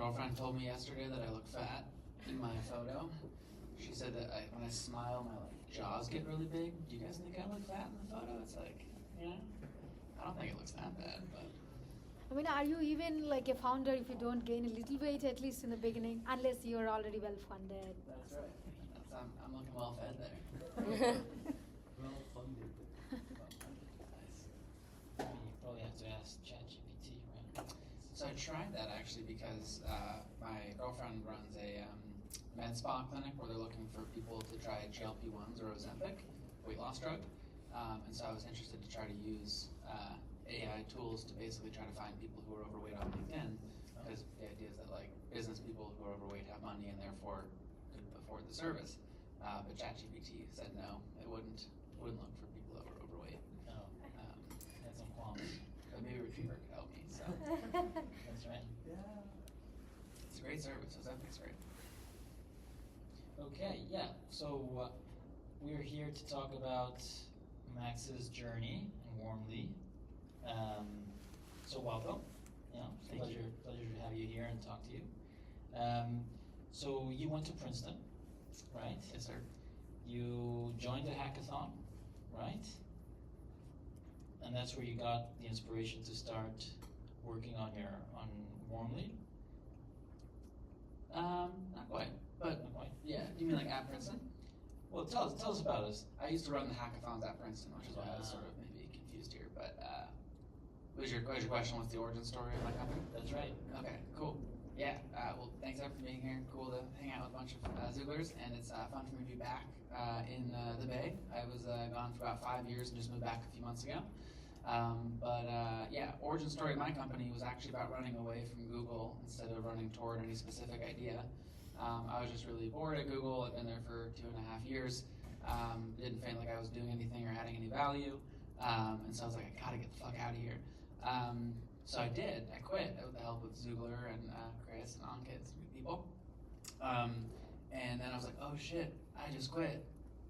girlfriend told me yesterday that I look fat in my photo. She said that when I smile, my jaws get really big. Do you guys think I look fat in the photo? It's like, I don't think it looks that bad, but. I mean, are you even like a founder if you don't gain a little weight, at least in the beginning, unless you're already well funded? That's right. I'm looking well fed there. Well funded. Nice. You probably have to ask ChatGPT, right? So I tried that actually because my girlfriend runs a med spa clinic where they're looking for people to try GLP-1s or Ozempic, weight loss drug. And so I was interested to try to use AI tools to basically try to find people who are overweight on LinkedIn, because the idea is that like business people who are overweight have money and therefore could afford the service. But ChatGPT said no, it wouldn't look for people that were overweight. No, had some qualms. But maybe Retriever could help me. So That's right. Yeah. it's a great service. Ozempic's great. Okay, yeah. So we're here to talk about Max's journey in Warmly. So welcome. Thank Pleasure to have you here and talk to you. So you went to Princeton, right? Yes, sir. You joined a hackathon, right? And that's where you got the inspiration to start working on Warmly. Not quite, but Not quite. yeah. Do you mean like at Princeton? Well, tell us about us. I used to run the hackathons at Princeton, which is why I was sort of maybe confused here. But was your question? What's the origin story of my company? That's right. Okay, cool. Yeah. Well, thanks everyone for being here. Cool to hang out with a bunch of Xooglers, and it's fun for me to be back in the Bay. I was gone for about 5 years and just moved back a few months ago. Yeah, origin story of my company was actually about running away from Google instead of running toward any specific idea. I was just really bored at Google. I'd been there for 2.5 years. Didn't feel like I was doing anything or adding any value. And so I was like, I gotta get the fuck out of here. So I did. I quit with the help of Xoogler and Chris and Ankit, some good people. And then I was like, oh shit, I just quit.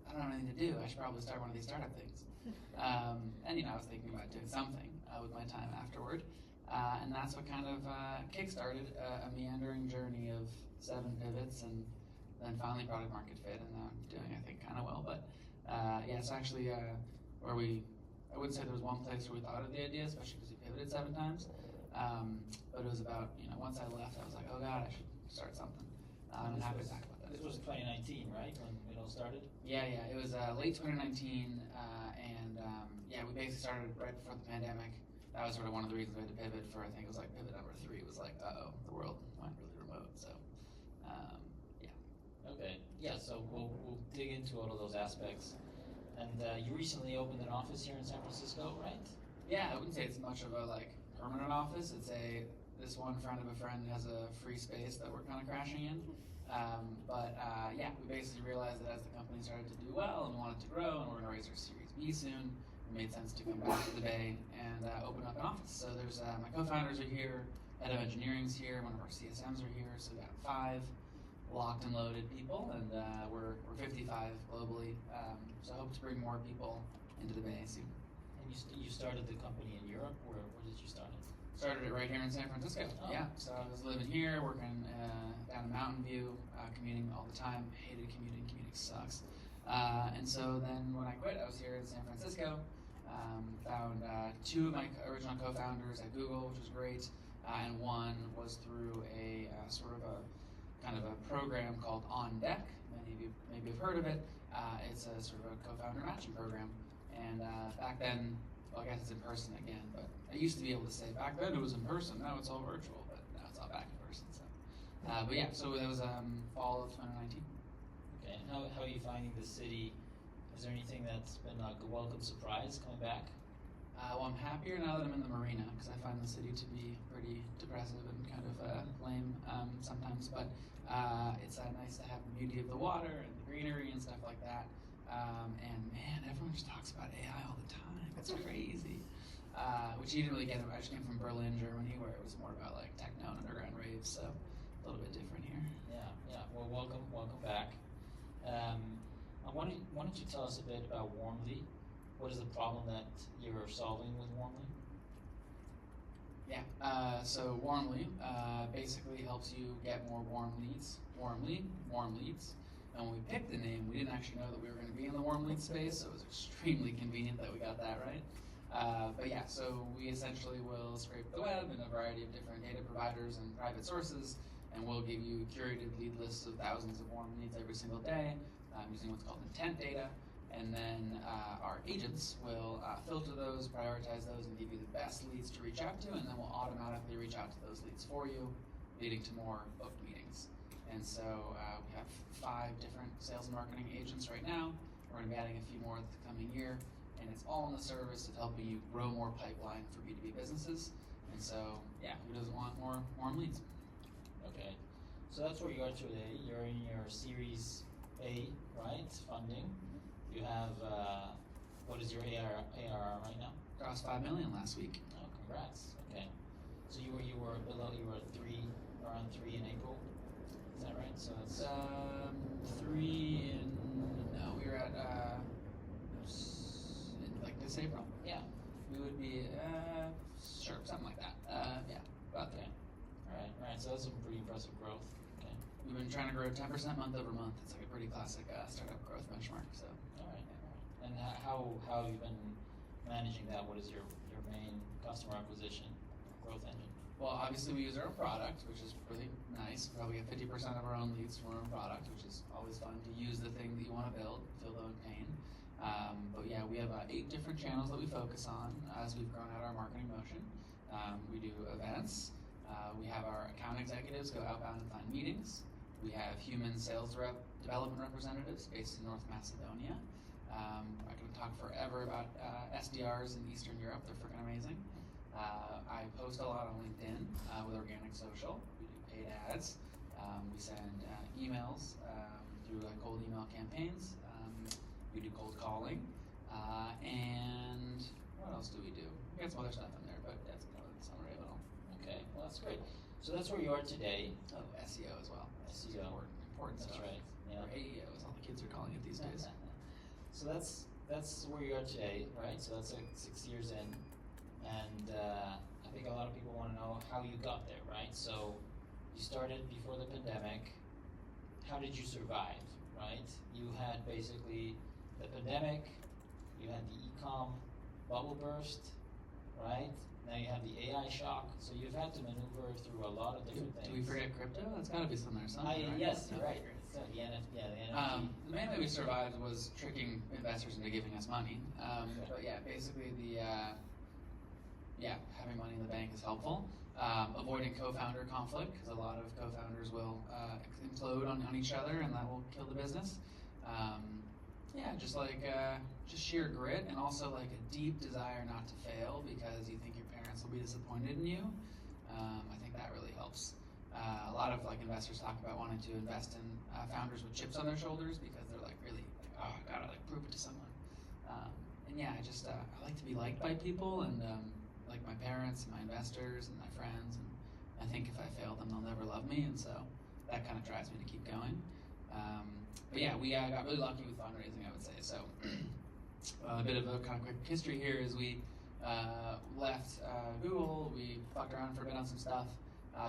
I don't have anything to do. I should probably start one of these startup things. And I was thinking about doing something with my time afterward. And that's what kind of kickstarted a meandering journey of 7 pivots and then finally product market fit, and now I'm doing, I think, kind of well. But yeah, it's actually where I wouldn't say there was one place where we thought of the idea, especially because we pivoted 7 times. But it was about, once I left, I was like, oh God, I should start something. I'm happy to talk about that. This was 2019, right, when it all started? Yeah, it was late 2019, and yeah, we basically started right before the pandemic. That was sort of one of the reasons we had to pivot for, I think it was like pivot number 3, was like, uh-oh, the world went really remote, so, yeah. Okay, yeah, so we'll dig into all of those aspects. And you recently opened an office here in San Francisco, right? Yeah, I wouldn't say it's much of a, permanent office. It's this one friend of a friend has a free space that we're kind of crashing in. Yeah, we basically realized that as the company started to do well and we wanted to grow and we're going to raise our Series B soon, it made sense to come back to the Bay and open up an office. So there's my co-founders are here, head of engineering's here, one of our CSMs are here, so we got 5 locked and loaded people, and we're 55 globally. So I hope to bring more people into the Bay soon. And you started the company in Europe. Where did you start it? Started it right here in San Francisco. Oh. Yeah, so I was living here, working down in Mountain View, commuting all the time. Hated commuting. Commuting sucks. And so then when I quit, I was here in San Francisco. Found 2 of my original co-founders at Google, which was great, and one was through a sort of a kind of a program called On Deck. Many of you maybe have heard of it. It's a sort of a co-founder matching program. And back then, well, I guess it's in person again, but I used to be able to say back then it was in person. Now it's all virtual, but now it's all back in person. So, but yeah, so that was fall of 2019. Okay, and how are you finding the city? Is there anything that's been like a welcome surprise coming back? Well, I'm happier now that I'm in the marina because I find the city to be pretty depressive and kind of lame sometimes. But it's nice to have the beauty of the water and the greenery and stuff like that. And man, everyone just talks about AI all the time. It's crazy. Which you didn't really get. I just came from Berlin, Germany, where it was more about like techno and underground raves. So a little bit different here. Yeah. Well, welcome back. Why don't you tell us a bit about Warmly? What is the problem that you're solving with Warmly? Yeah, so Warmly basically helps you get more warm leads. Warm leads. And when we picked the name, we didn't actually know that we were going to be in the warm lead space, so it was extremely convenient that we got that right. But yeah, so we essentially will scrape the web and a variety of different data providers and private sources, and we'll give you curated lead lists of thousands of warm leads every single day using what's called intent data. And then our agents will filter those, prioritize those, and give you the best leads to reach out to, and then we'll automatically reach out to those leads for you, leading to more booked meetings. And so we have 5 different sales and marketing agents right now. We're going to be adding a few more the coming year, and it's all in the service of helping you grow more pipeline for B2B businesses. And so, yeah, who doesn't want more warm leads? Okay, so that's where you are today. You're in your Series A, right? Funding. You have, what is your ARR right now? Crossed 5 million last week. Oh, congrats. Okay. So you were below, you were around 3 in April. Is that right? So it's 3 in, no, we were at, in like this April. Yeah. We would be, sure, something like that. Yeah, about there. All right. So that's some pretty impressive growth. Okay. We've been trying to grow 10% month over month. It's like a pretty classic startup growth benchmark. So. All right. And how have you been managing that? What is your main customer acquisition growth engine? Well, obviously we use our own product, which is really nice. Probably get 50% of our own leads from our own product, which is always fun to use the thing that you want to build, feel the own pain. But yeah, we have 8 different channels that we focus on as we've grown out our marketing motion. We do events. We have our account executives go outbound and find meetings. We have human sales development representatives based in North Macedonia. I can talk forever about SDRs in Eastern Europe. They're freaking amazing. I post a lot on LinkedIn with organic social. We do paid ads. We send emails through cold email campaigns. We do cold calling. And what else do we do? We got some other stuff in there, but that's probably the summary of it all. Okay, well that's great. So that's where you are today. Oh, SEO as well. SEO. Important That's stuff. right. Yeah. Or AEO, as all the kids are calling it these days. So that's where you are today, right? So that's like 6 years in, and I think a lot of people want to know how you got there, right? So you started before the pandemic. How did you survive, right? You had basically the pandemic, you had the e-com bubble burst, right? Now you have the AI shock, so you've had to maneuver through a lot of different things. Do we forget crypto? That's got to be something or something, right? Yes, you're No. right. So the NFT. The main way we survived was tricking investors into giving us money. But yeah, basically having money in the bank is helpful. Avoiding co-founder conflict, because a lot of co-founders will implode on each other, and that will kill the business. Just sheer grit, and also like a deep desire not to fail because you think your parents will be disappointed in you. I think that really helps. A lot of like investors talk about wanting to invest in founders with chips on their shoulders because they're like really, oh, I gotta like prove it to someone. I like to be liked by people, and like my parents and my investors and my friends, and I think if I fail them, they'll never love me, and so that kind of drives me to keep going. But yeah, we got really lucky with fundraising, I would say. So a bit of a kind of quick history here is we left Google, we fucked around for a bit on some stuff,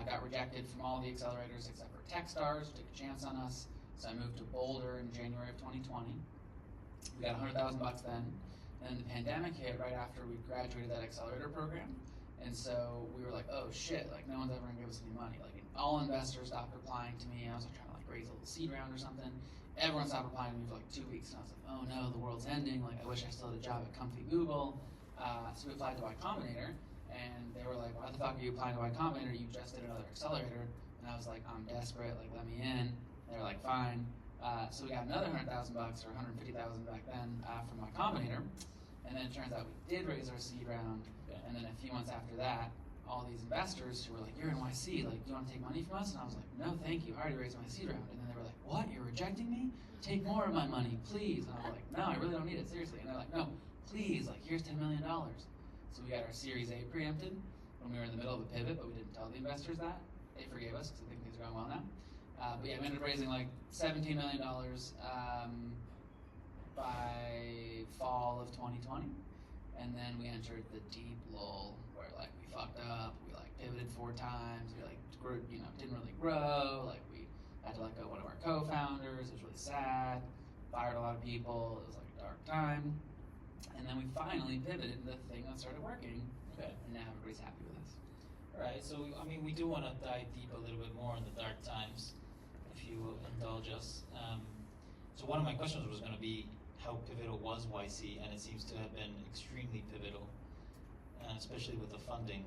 got rejected from all the accelerators except for Techstars, who took a chance on us. So I moved to Boulder in January of 2020. We got $100,000 then. And then the pandemic hit right after we graduated that accelerator program. And so we were like, oh shit, like no one's ever gonna give us any money. Like all investors stopped replying to me. I was like trying to like raise a little seed round or something. Everyone stopped replying to me for like 2 weeks. And I was like, oh no, the world's ending. Like I wish I still had a job at comfy Google. So we applied to Y Combinator, and they were like, why the fuck are you applying to Y Combinator? You just did another accelerator. And I was like, I'm desperate, like let me in. They were like, fine. So we got another $100,000 or $150,000 back then from Y Combinator. And then it turns out we did raise our seed round. And then a few months after that, all these investors who were like, you're in YC, like, do you want to take money from us? And I was like, no, thank you, I already raised my seed round. And then they were like, what, you're rejecting me? Take more of my money, please. And I was like, no, I really don't need it, seriously. And they're like, no, please, like, here's $10 million. So we got our Series A preempted when we were in the middle of a pivot, but we didn't tell the investors that. They forgave us because I think things are going well now. But yeah, we ended up raising like $17 million by fall of 2020. And then we entered the deep lull where like we fucked up, we like pivoted 4 times, we like grew, didn't really grow, like we had to let go of one of our co-founders, it was really sad, fired a lot of people, it was like a dark time. And then we finally pivoted into the thing that started working. Okay. And now everybody's happy with us. All right. So we do want to dive deep a little bit more in the dark times, if you will indulge us. So one of my questions was going to be how pivotal was YC, and it seems to have been extremely pivotal, especially with the funding.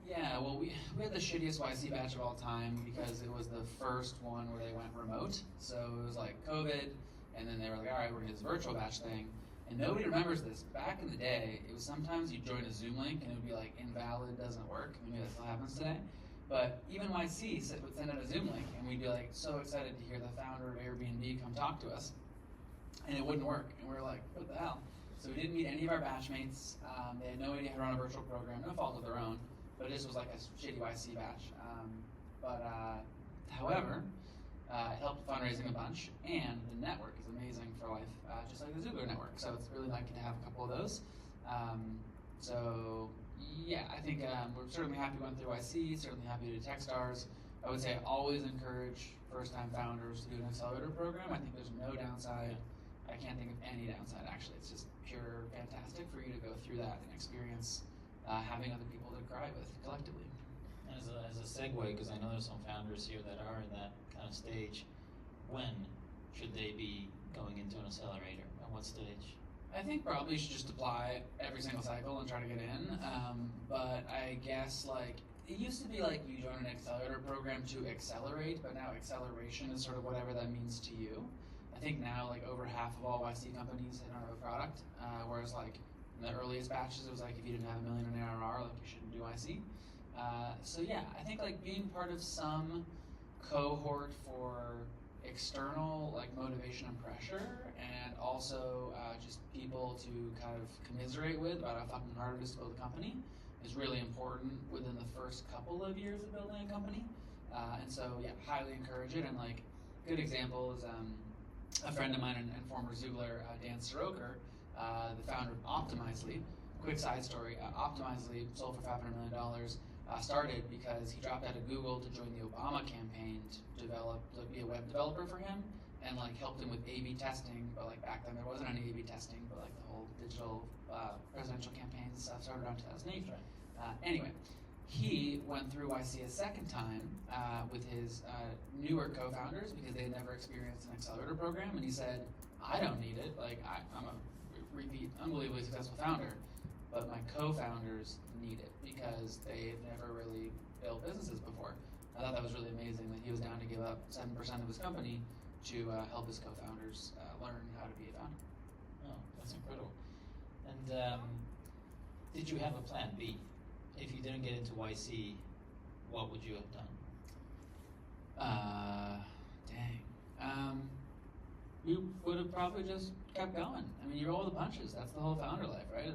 Yeah, well, we had the shittiest YC batch of all time because it was the first one where they went remote. So it was like COVID, and then they were like, all right, we're going to do this virtual batch thing. And nobody remembers this. Back in the day, it was sometimes you'd join a Zoom link and it would be like invalid, doesn't work. Maybe that still happens today. But even YC would send out a Zoom link and we'd be like so excited to hear the founder of Airbnb come talk to us. And it wouldn't work. And we were like, what the hell? So we didn't meet any of our batchmates. They had no idea how to run a virtual program, no fault of their own. But it just was like a shitty YC batch. However, it helped fundraising a bunch, and the network is amazing for life, just like the Xoogler network. So it's really lucky to have a couple of those. I think we're certainly happy we went through YC, certainly happy to do Techstars. I would say I always encourage first-time founders to do an accelerator program. I think there's no downside. I can't think of any downside, actually. It's just pure fantastic for you to go through that and experience having other people to cry with collectively. As a segue, because I know there's some founders here that are in that kind of stage, when should they be going into an accelerator? At what stage? I think probably you should just apply every single cycle and try to get in. But I guess like it used to be like you join an accelerator program to accelerate, but now acceleration is sort of whatever that means to you. I think now like over half of all YC companies don't have a product, whereas like in the earliest batches it was like if you didn't have $1 million in ARR, like you shouldn't do YC. I think like being part of some cohort for external like motivation and pressure, and also just people to kind of commiserate with about how fucking hard it is to build a company is really important within the first couple of years of building a company. Highly encourage it. And like good example is a friend of mine and former Xoogler, Dan Soroker, the founder of Optimizely. Quick side story, Optimizely sold for $500 million. Started because he dropped out of Google to join the Obama campaign to be a web developer for him, and like helped him with A/B testing. But like back then there wasn't any A/B testing, but like the whole digital presidential campaigns stuff started around 2008. Anyway, he went through YC a second time with his newer co-founders because they had never experienced an accelerator program, and he said, "I don't need it. Like I'm a repeat, unbelievably successful founder, but my co-founders need it because they've never really built businesses before." I thought that was really amazing that he was down to give up 7% of his company to help his co-founders learn how to be a founder. Oh, that's incredible. And did you have a plan B? If you didn't get into YC, what would you have done? We would have probably just kept going. I mean, you roll the punches. That's the whole founder life, right?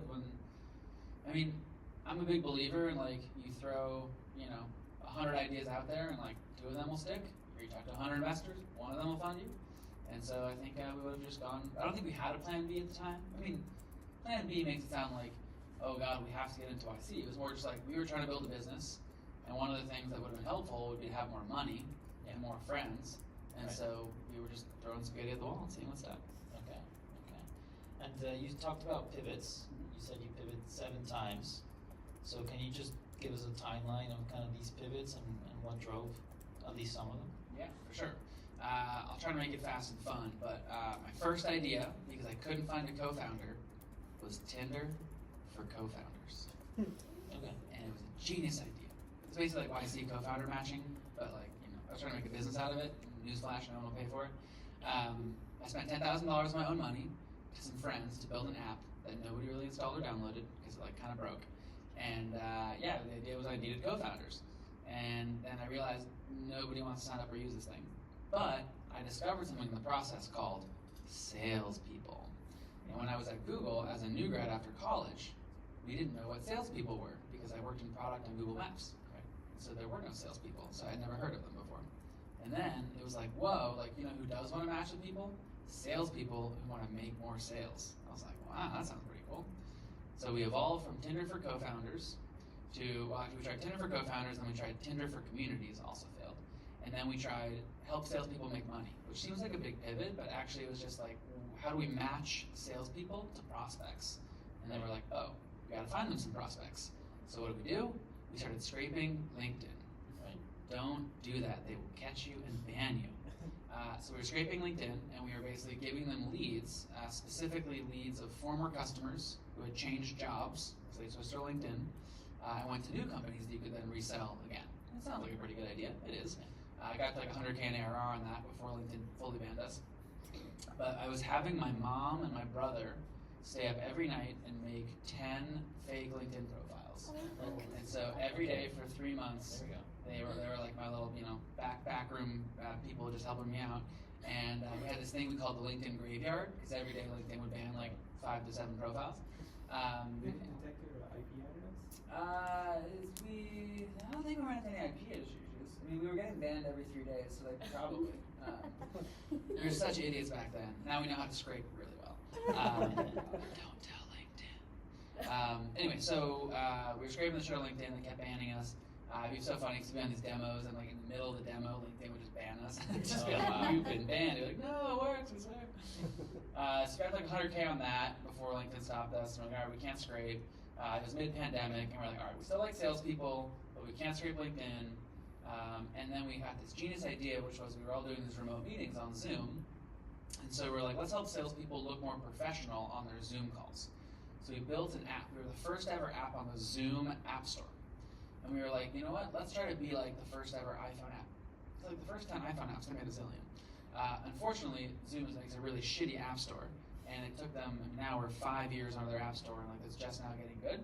I'm a big believer in like you throw, 100 ideas out there and like 2 of them will stick. Or you talk to 100 investors, 1 of them will fund you. And so I think we would have just gone. I don't think we had a plan B at the time. I mean, plan B makes it sound like, oh God, we have to get into YC. It was more just like we were trying to build a business, and one of the things that would have been helpful would be to have more money and more friends. And so we were just throwing spaghetti at the wall and seeing what stuck. Okay. And you talked about pivots. You said you pivoted 7 times. So can you just give us a timeline of kind of these pivots and what drove at least some of them? Yeah, for sure. I'll try to make it fast and fun, but my first idea, because I couldn't find a co-founder, was Tinder for co-founders. Okay. And it was a genius idea. It's basically like YC co-founder matching, but like, I was trying to make a business out of it. Newsflash, no one will pay for it. I spent $10,000 of my own money to some friends to build an app that nobody really installed or downloaded because it like kind of broke. And the idea was I needed co-founders. And then I realized nobody wants to sign up or use this thing. But I discovered something in the process called salespeople. And when I was at Google as a new grad after college, we didn't know what salespeople were because I worked in product on Google Maps. Right? So there were no salespeople, so I had never heard of them before. And then it was like, whoa, like, who does want to match with people? Salespeople who want to make more sales. I was like, wow, that sounds pretty cool. So we evolved from Tinder for co-founders to, we tried Tinder for co-founders, and then we tried Tinder for communities, also failed. And then we tried help salespeople make money, which seems like a big pivot, but actually it was just like, how do we match salespeople to prospects? And then we're like, oh, we gotta find them some prospects. So what do? We started scraping LinkedIn. Right? Don't do that. They will catch you and ban you. So we were scraping LinkedIn, and we were basically giving them leads, specifically leads of former customers who had changed jobs, so they switched to LinkedIn, and went to new companies that you could then resell again. It sounds like a pretty good idea. It is. I got to like 100K in ARR on that before LinkedIn fully banned us. But I was having my mom and my brother stay up every night and make 10 fake LinkedIn profiles. And so every day for 3 months, they were like my little, backroom people just helping me out. And we had this thing we called the LinkedIn graveyard, because every day LinkedIn would ban like 5 to 7 profiles. Did you detect your IP address? I don't think we ran into any IP issues. I mean, we were getting banned every 3 days, so like probably. We were such idiots back then. Now we know how to scrape really well. Don't tell LinkedIn. Anyway, so we were scraping the shit on LinkedIn. They kept banning us. It'd be so funny because we'd be on these demos, and like in the middle of the demo, LinkedIn would just ban us. Just be like, you've been banned. You're like, no, it works, we swear. Spent like 100K on that before LinkedIn stopped us. And we're like, all right, we can't scrape. It was mid-pandemic, and we're like, all right, we still like salespeople, but we can't scrape LinkedIn. And then we had this genius idea, which was we were all doing these remote meetings on Zoom. And so we're like, let's help salespeople look more professional on their Zoom calls. So we built an app. We were the first ever app on the Zoom App Store. And we were like, you know what? Let's try to be like the first ever iPhone app. It's like the first time iPhone apps, they made a zillion. Unfortunately, Zoom makes a really shitty app store. And it took them, now we're 5 years on their app store, and like it's just now getting good.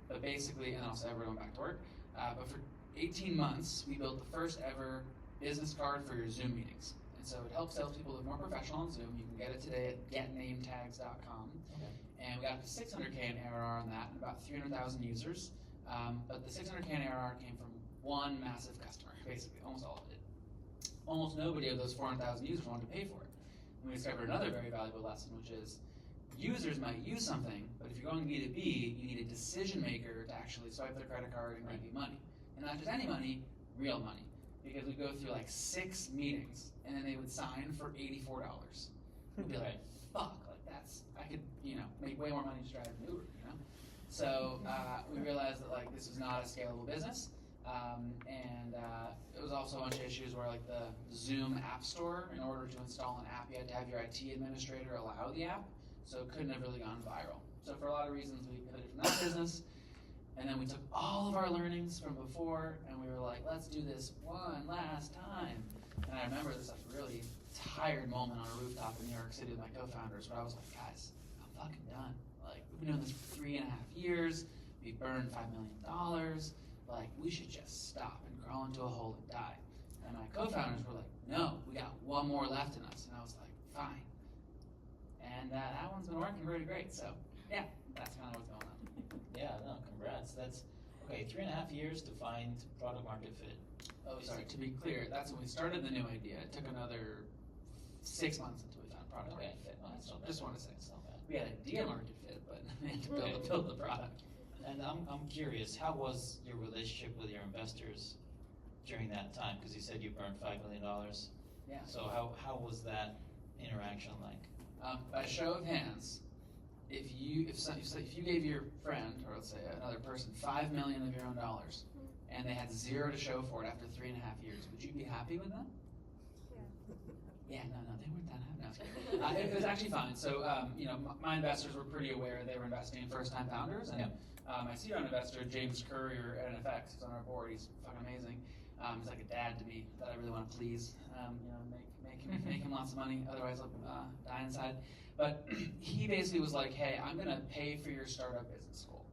But basically, and also everyone back to work. But for 18 months, we built the first ever business card for your Zoom meetings. And so it helps salespeople look more professional on Zoom. You can get it today at getnametags.com. Okay. And we got up to 600K in ARR on that, and about 300,000 users. But the 600K in ARR came from one massive customer, basically, almost all of it. Almost nobody of those 400,000 users wanted to pay for it. And we discovered another very valuable lesson, which is users might use something, but if you're going B2B, you need a decision maker to actually swipe their credit card and give you money. And not just any money, real money. Because we'd go through like 6 meetings, and then they would sign for $84. We'd be like, fuck, like that's, I could, make way more money just driving an Uber, So we realized that like this was not a scalable business. And it was also a bunch of issues where like the Zoom App Store, in order to install an app, you had to have your IT administrator allow the app. So it couldn't have really gone viral. So for a lot of reasons, we pivoted from that business. And then we took all of our learnings from before, and we were like, let's do this one last time. And I remember this like really tired moment on a rooftop in New York City with my co-founders, where I was like, guys, I'm fucking done. Like, we've been doing this for 3.5 years. We burned $5 million. Like, we should just stop and crawl into a hole and die. And my co-founders were like, no, we got one more left in us. And I was like, fine. And that one's been working really great. So, yeah, that's kind of what's going on. Yeah, no, congrats. That's, okay, 3.5 years to find product market fit. Oh, sorry, to be clear, that's when we started the new idea. It took another 6 months until we found product market fit. Well, that's not bad. Just want to say, It's not bad. we had idea market fit, but we had to build the product. And I'm curious, how was your relationship with your investors during that time? Because you said you burned $5 million. Yeah. So how was that interaction like? By show of hands, if you gave your friend, or let's say another person, $5 million of your own dollars, and they had 0 to show for it after 3.5 years, would you be happy with them? Yeah, no, they weren't that happy. No, it was actually fine. So, my investors were pretty aware they were investing in first-time founders, and my seed-round investor, James Currier at NFX, who's on our board. He's fucking amazing. He's like a dad to me that I really want to please. Make him lots of money. Otherwise, I'll die inside. But he basically was like, "Hey, I'm gonna pay for your startup business school."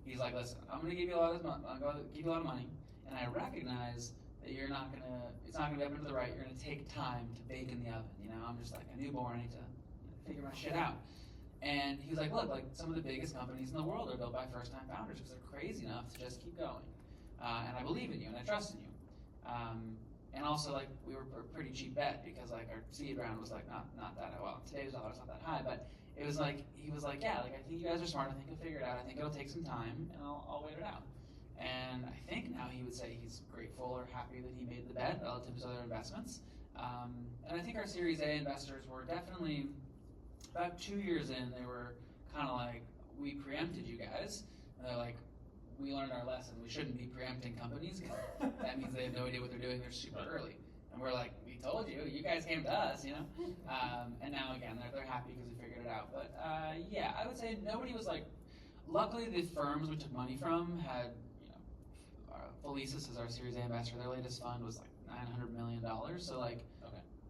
He's like, "Listen, I'm gonna give you a lot of money. I'm gonna give you a lot of money, and I recognize that it's not gonna be up and to the right. You're gonna take time to bake in the oven. I'm just like a newborn. I need to figure my shit out." And he was like, "Look, like some of the biggest companies in the world are built by first-time founders because they're crazy enough to just keep going. And I believe in you, and I trust in you. And also, like, we were a pretty cheap bet because like our seed round was like not that well. Today's dollar's not that high, but it was like, he was like, yeah, like, I think you guys are smart. I think you'll figure it out. I think it'll take some time, and I'll wait it out. And I think now he would say he's grateful or happy that he made the bet relative to his other investments. And I think our Series A investors were definitely, about 2 years in, they were kind of like, we preempted you guys. And they're like, we learned our lesson. We shouldn't be preempting companies. That means they have no idea what they're doing. They're super early. And we're like, we told you. You guys came to us, you know? And now, again, they're happy because we figured it out. But, yeah, I would say nobody was like, luckily the firms we took money from had, you know, Felicis is our Series A investor. Their latest fund was like $900 million. So, like,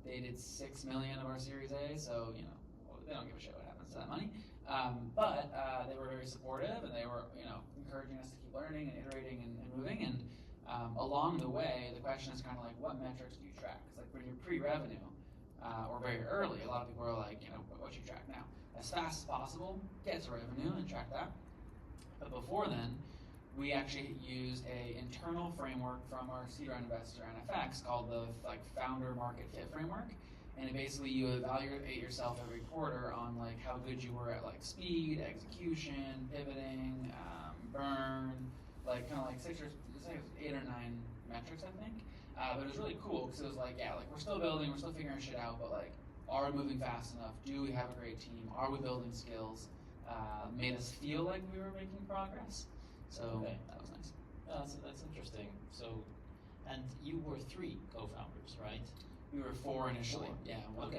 they did $6 million of our Series A. So, you know, they don't give a shit what happens to that money. But they were very supportive, and they were, you know, encouraging us to keep learning and iterating and moving. And along the way, the question is kind of like, what metrics do you track? Because like when you're pre-revenue or very early, a lot of people are like, you know, what you track now? As fast as possible, get to revenue and track that. But before then, we actually used a internal framework from our seed round investor NFX called the like founder market fit framework. And basically you evaluate yourself every quarter on like how good you were at like speed, execution, pivoting, burn, like kind of like 8 or 9 metrics, I think. But it was really cool because it was like, yeah, like we're still building, we're still figuring shit out, but like, are we moving fast enough? Do we have a great team? Are we building skills? Made us feel like we were making progress. So that was nice. That's interesting. So, and you were 3 co-founders, right? We were 4 initially. 4. Yeah. One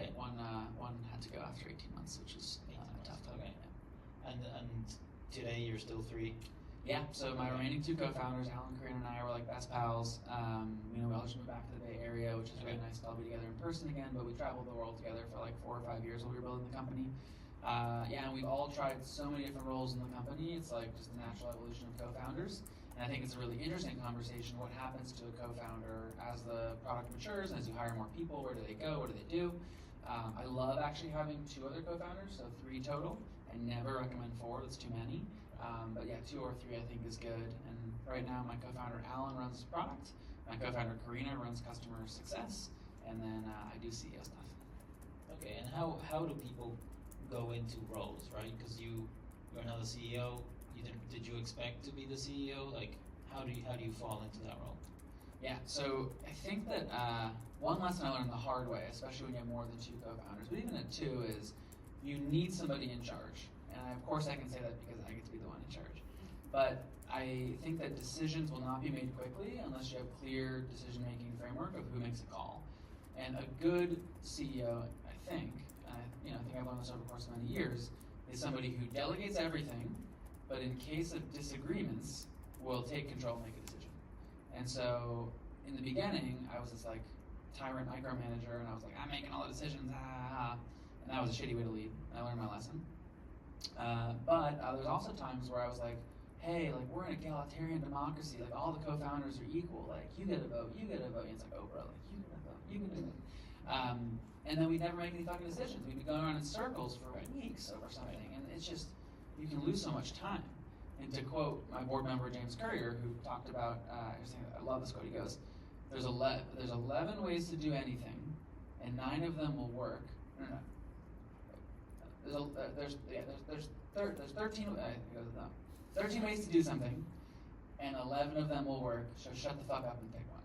had to go after 18 months, which is 18 tough. Okay. Yeah. And today you're still 3. Yeah. So my remaining 2 co-founders, Alan, Corinne, and I, were like best pals. You know, we all just moved back to the Bay Area, which is really nice to all be together in person again. But we traveled the world together for like 4 or 5 years while we were building the company. Yeah, and we've all tried so many different roles in the company. It's like just the natural evolution of co-founders. And I think it's a really interesting conversation. What happens to a co-founder as the product matures, and as you hire more people? Where do they go? What do they do? I love actually having 2 other co-founders, so 3 total. I never recommend 4, that's too many. But yeah, 2 or 3 I think is good. And right now my co-founder Alan runs product. My co-founder Karina runs customer success. And then I do CEO stuff. Okay, and how do people go into roles, right? Because you're now the CEO. Did you expect to be the CEO? Like, how do you fall into that role? Yeah, so I think that one lesson I learned the hard way, especially when you have more than 2 co-founders, but even at 2, is you need somebody in charge. And of course I can say that because I get to be the one in charge. But I think that decisions will not be made quickly unless you have clear decision-making framework of who makes a call. And a good CEO, I think I've learned this over the course of many years, is somebody who delegates everything, but in case of disagreements, will take control and make a decision. And so, in the beginning, I was this like tyrant micromanager, and I was like, I'm making all the decisions, and that was a shitty way to lead. And I learned my lesson. But there's also times where I was like, hey, like we're an egalitarian democracy, like all the co-founders are equal, like you get a vote, you get a vote. And it's like, oh bro, like you get a vote, you get a vote. And then we'd never make any fucking decisions. We'd be going around in circles for weeks over something, and it's just, you can lose so much time. And to quote my board member James Currier, who talked about, I love this quote. He goes, "There's 11 ways to do anything, and 9 of them will work." No. There's 13. He goes, no. 13 ways to do something, and 11 of them will work. So shut the fuck up and pick one.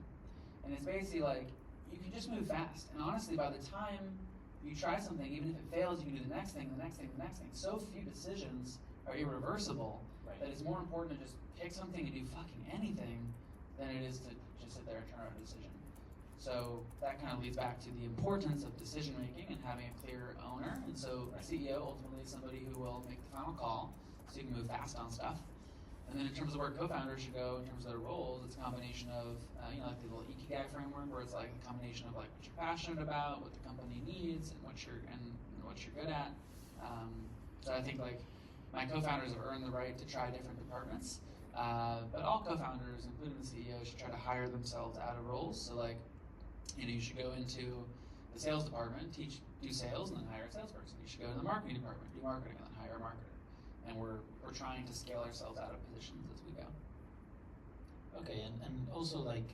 And it's basically like you can just move fast. And honestly, by the time you try something, even if it fails, you can do the next thing, the next thing, the next thing. So few decisions are irreversible that it's more important to just pick something and do fucking anything than it is to just sit there and turn around a decision. So that kind of leads back to the importance of decision making and having a clear owner. And so a CEO ultimately is somebody who will make the final call so you can move fast on stuff. And then in terms of where co-founders should go, in terms of their roles, it's a combination of, like the little Ikigai framework, where it's like a combination of like what you're passionate about, what the company needs, and what you're good at. So I think like my co-founders have earned the right to try different departments, but all co-founders, including the CEO, should try to hire themselves out of roles. So like, you should go into the sales department, do sales, and then hire a salesperson. You should go to the marketing department, do marketing, and then hire a marketer. And we're trying to scale ourselves out of positions as we go. Okay, and also like,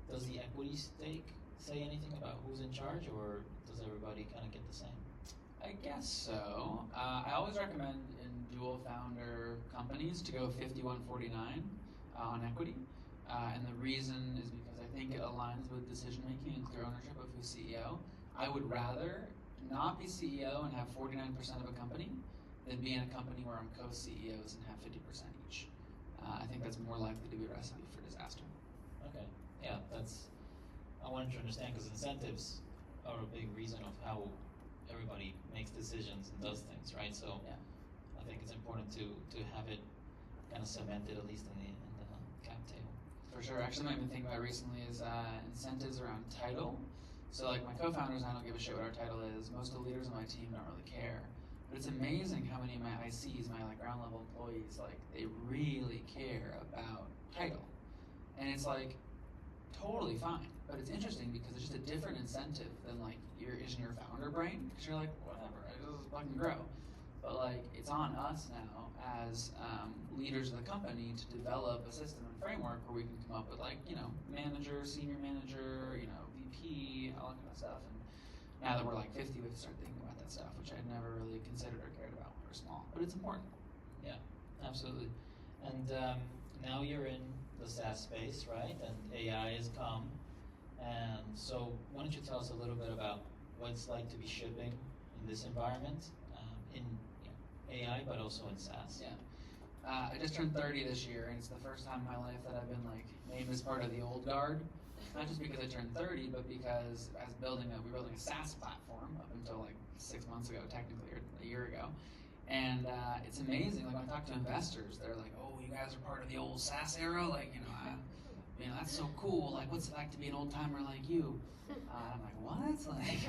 does the equity stake say anything about who's in charge, or does everybody kind of get the same? I guess so. I always recommend in dual founder companies to go 51-49 on equity. And the reason is because I think it aligns with decision making and clear ownership of who's CEO. I would rather not be CEO and have 49% of a company than be in a company where I'm co-CEOs and have 50% each. I think that's more likely to be a recipe for disaster. Okay. Yeah, I wanted to understand because incentives are a big reason of how everybody makes decisions and does things, right? So yeah. I think it's important to have it kind of cemented at least in the cap table. For sure. Actually, what I've been thinking about recently is incentives around title. So like my co-founders, I don't give a shit what our title is. Most of the leaders on my team don't really care. But it's amazing how many of my ICs, my like ground level employees, like they really care about title. And it's like totally fine. But it's interesting because it's just a different incentive than like is in your founder brain. Because you're like, whatever, I just fucking grow. But like it's on us now as leaders of the company to develop a system and framework where we can come up with like, manager, senior manager, VP, all that kind of stuff. And now that we're like 50, we have to start thinking about that stuff, which I'd never really considered or cared about when we were small. But it's important. Yeah, absolutely. And now you're in the SaaS space, right? And AI has come. And so why don't you tell us a little bit about what it's like to be shipping in this environment, in AI, but also in SaaS? Yeah. I just turned 30 this year, and it's the first time in my life that I've been like named as part of the old guard. Not just because I turned 30, but because we're building a SaaS platform up until like 6 months ago, technically, or a year ago. And it's amazing. Like when I talk to investors, they're like, "Oh, you guys are part of the old SaaS era. Like, that's so cool. Like, what's it like to be an old timer like you?" I'm like, "What? Like,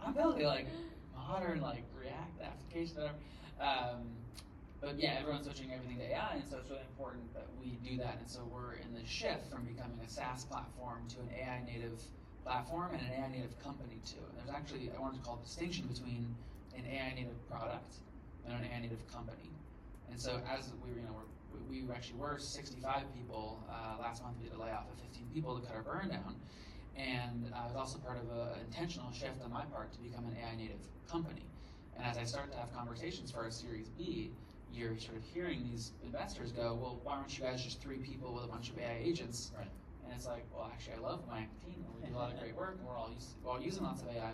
I'm building like modern like React application, whatever." But yeah, everyone's switching everything to AI, and so it's really important that we do that. And so we're in the shift from becoming a SaaS platform to an AI native platform and an AI native company too. And there's actually, I wanted to call a distinction between an AI native product and an AI native company. And so as we actually were 65 people. Last month we did a layoff of 15 people to cut our burn down. And I was also part of an intentional shift on my part to become an AI native company. And as I start to have conversations for our Series B, you're sort of hearing these investors go, "Well, why aren't you guys just 3 people with a bunch of AI agents?" Right. And it's like, well, actually, I love my team, and we do a lot of great work, and we're all using lots of AI.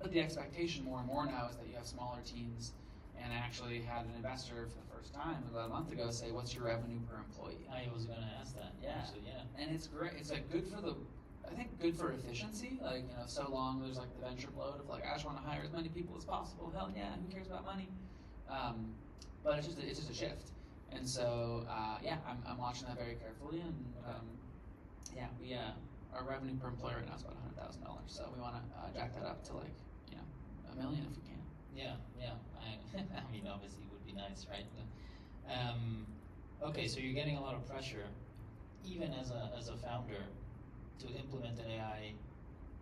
But the expectation more and more now is that you have smaller teams. And I actually had an investor for the first time about a month ago say, "What's your revenue per employee?" I was going to ask that. Yeah. Actually, yeah. And it's great. It's like good for efficiency. Like, so long there's like the venture bloat of like, I just want to hire as many people as possible. Hell yeah, who cares about money? But it's just a shift. And so, I'm watching that very carefully. And our revenue per employee right now is about $100,000. So we want to jack that up to like, $1 million if we can. Yeah. I mean, obviously, it would be nice, right? Okay, so you're getting a lot of pressure, even as a founder, to implement an AI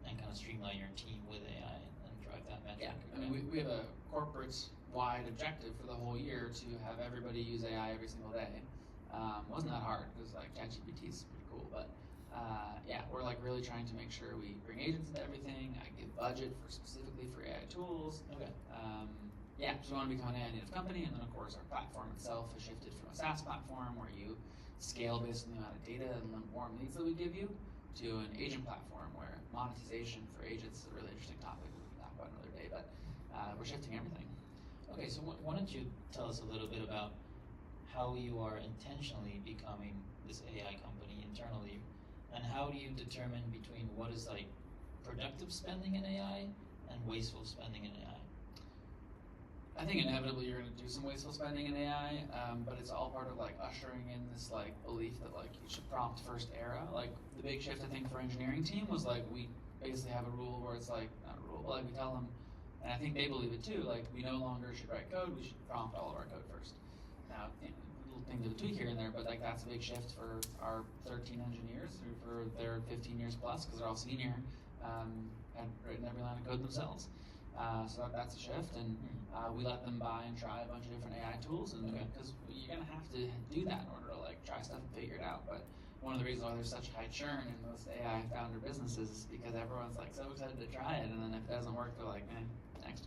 and kind of streamline your team with AI and drive that metric. Yeah, I mean, we have a corporate-wide objective for the whole year to have everybody use AI every single day. Wasn't that hard because like ChatGPT is pretty cool, but we're like really trying to make sure we bring agents into everything. I give budget specifically for AI tools. Okay. So we want to become an AI native company, and then of course our platform itself has shifted from a SaaS platform where you scale based on the amount of data and warm leads that we give you to an agent platform where monetization for agents is a really interesting topic we can talk about another day, but we're shifting everything. Okay, so why don't you tell us a little bit about how you are intentionally becoming this AI company internally, and how do you determine between what is like productive spending in AI and wasteful spending in AI? I think inevitably you're going to do some wasteful spending in AI, but it's all part of like ushering in this like belief that like you should prompt first era. Like the big shift I think for engineering team was like we basically have a rule where it's like not a rule, but like we tell them, and I think they believe it too. Like we no longer should write code; we should prompt all of our code first. Now, little things to tweak here and there, but like that's a big shift for our 13 engineers who for their 15 years plus because they're all senior, had written every line of code themselves. So that's a shift, and we let them buy and try a bunch of different AI tools, and because you're gonna have to do that in order to like try stuff and figure it out. But one of the reasons why there's such high churn in most AI founder businesses is because everyone's like so excited to try it, and then if it doesn't work, they're like, Next.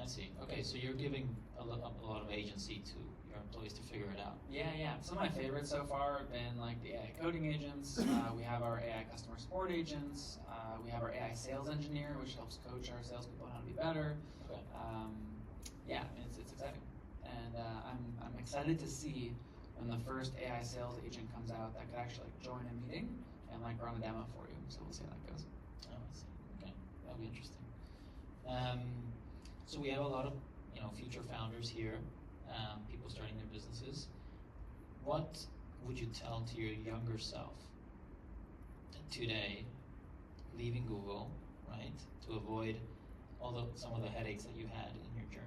I see. Okay, so you're giving a lot of agency to your employees to figure it out. Yeah. Some of my favorites so far have been like the AI coding agents. We have our AI customer support agents. We have our AI sales engineer, which helps coach our salespeople on how to be better. Okay. Yeah, it's exciting, and I'm excited to see when the first AI sales agent comes out that could actually like join a meeting and like run a demo for you. So we'll see how that goes. Oh, I see. Okay, that'll be interesting. So we have a lot of future founders here, people starting their businesses. What would you tell to your younger self today, leaving Google, right, to avoid some of the headaches that you had in your journey?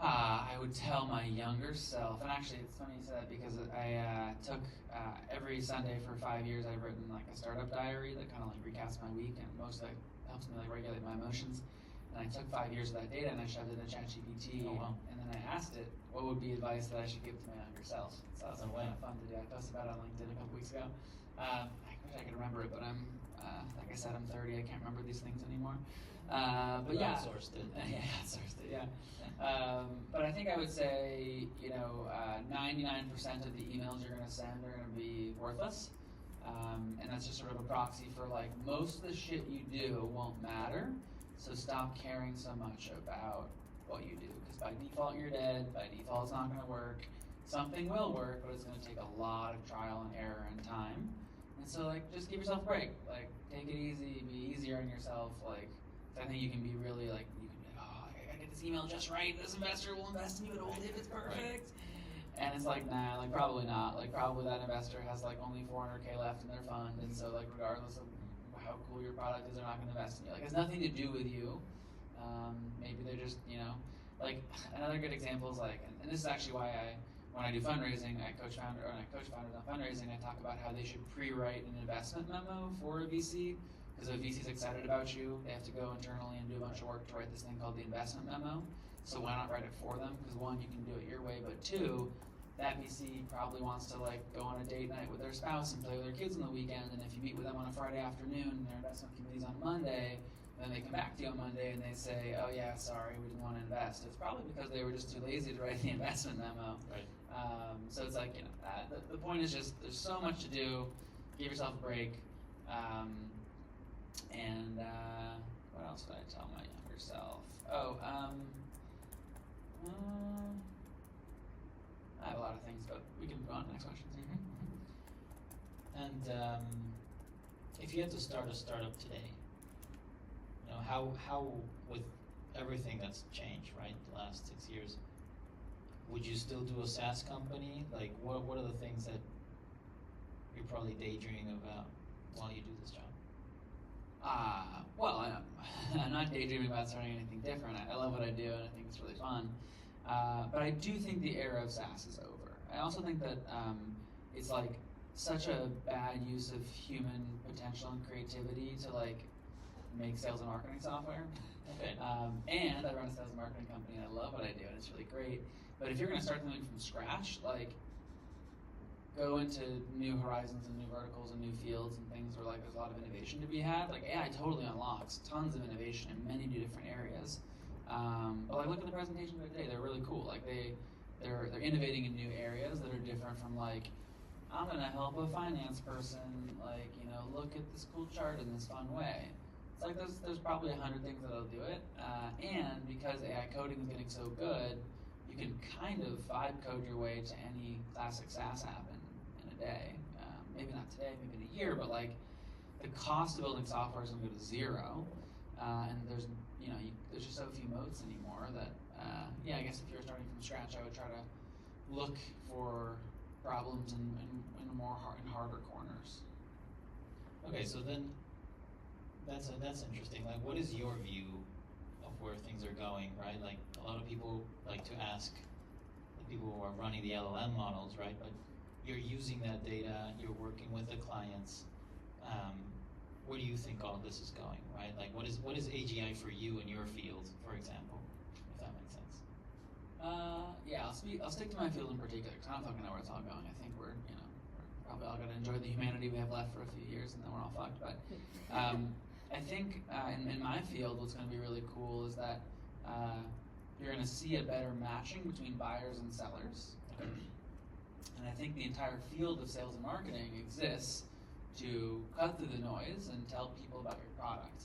I would tell my younger self, and actually it's funny you said that because I took every Sunday for 5 years I've written like a startup diary that kind of like recaps my week and mostly helps me like regulate my emotions. And I took 5 years of that data and I shoved it in ChatGPT. Oh, wow. And then I asked it what would be advice that I should give to my younger self. So that was kind of fun to do. I posted about it on LinkedIn a couple weeks ago. I wish I could remember it, but I'm like I said, I'm 30. I can't remember these things anymore. But yeah, outsourced it. Yeah, outsourced it. Yeah. But I think I would say 99% of the emails you're going to send are going to be worthless, and that's just sort of a proxy for like most of the shit you do won't matter. So stop caring so much about what you do, because by default you're dead. By default it's not going to work. Something will work, but it's going to take a lot of trial and error and time. And so like just give yourself a break. Like take it easy, be easier on yourself. Like I think you can be really like you can be like, oh, I get this email just right. This investor will invest in you at old if it's perfect. And it's like, nah, like probably not. Like probably that investor has like only 400K left in their fund, and so like regardless of how cool your product is, they're not going to invest in you. Like it has nothing to do with you. Maybe they're just like another good example is like, and this is actually why when I do fundraising, I coach founders on fundraising. I talk about how they should pre-write an investment memo for a VC. Because if a VC is excited about you, they have to go internally and do a bunch of work to write this thing called the investment memo. So why not write it for them? Because one, you can do it your way, but two, that VC probably wants to like go on a date night with their spouse and play with their kids on the weekend. And if you meet with them on a Friday afternoon and their investment committee's on Monday, then they come back to you on Monday and they say, oh yeah, sorry, we didn't want to invest. It's probably because they were just too lazy to write the investment memo. Right. So it's like, the point is just there's so much to do. Give yourself a break. And what else would I tell my younger self? I have a lot of things, but we can move on to the next question. And if you had to start a startup today, how with everything that's changed, right, the last 6 years, would you still do a SaaS company? Like, what are the things that you're probably daydreaming about while you do this job? Well, I'm not daydreaming about starting anything different. I love what I do, and I think it's really fun. But I do think the era of SaaS is over. I also think that it's like such a bad use of human potential and creativity to like make sales and marketing software. Okay. And I run a sales and marketing company, and I love what I do, and it's really great. But if you're going to start something from scratch, like go into new horizons and new verticals and new fields and things where like there's a lot of innovation to be had. Like AI totally unlocks tons of innovation in many new different areas. But like look at the presentation today; they're really cool. Like they're innovating in new areas that are different from like I'm gonna help a finance person like look at this cool chart in this fun way. It's like there's probably 100 things that'll do it, and because AI coding is getting so good, you can kind of vibe code your way to any classic SaaS app in a day. Maybe not today, maybe in a year, but like the cost of building software is going to go to zero, and there's there's just so few moats anymore that I guess if you're starting from scratch, I would try to look for problems in harder corners. Okay, so then that's interesting. Like, what is your view of where things are going, right? Like, a lot of people like to ask the people who are running the LLM models, right? But you're using that data, you're working with the clients. Where do you think all of this is going, right? Like, what is AGI for you in your field, for example, if that makes sense? I'll stick to my field in particular because I don't fucking know where it's all going. I think we're probably all gonna enjoy the humanity we have left for a few years and then we're all fucked. But I I think in my field, what's going to be really cool is that you're going to see a better matching between buyers and sellers. And I think the entire field of sales and marketing exists to cut through the noise and tell people about your product.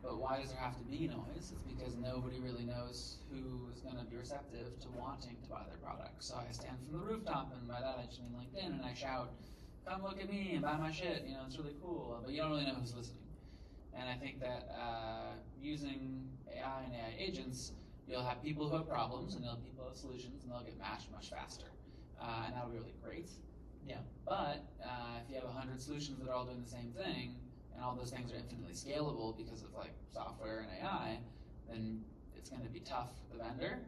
But why does there have to be noise? It's because nobody really knows who is going to be receptive to wanting to buy their product. So I stand from the rooftop, and by that I just mean LinkedIn, and I shout, "Come look at me and buy my shit, you know, it's really cool." But you don't really know who's listening. And I think that using AI and AI agents, you'll have people who have problems, and you'll have people who have solutions, and they'll get matched much faster. And that'll be really great. Yeah. But if you have 100 solutions that are all doing the same thing, and all those things are infinitely scalable because of like software and AI, then it's going to be tough for the vendor,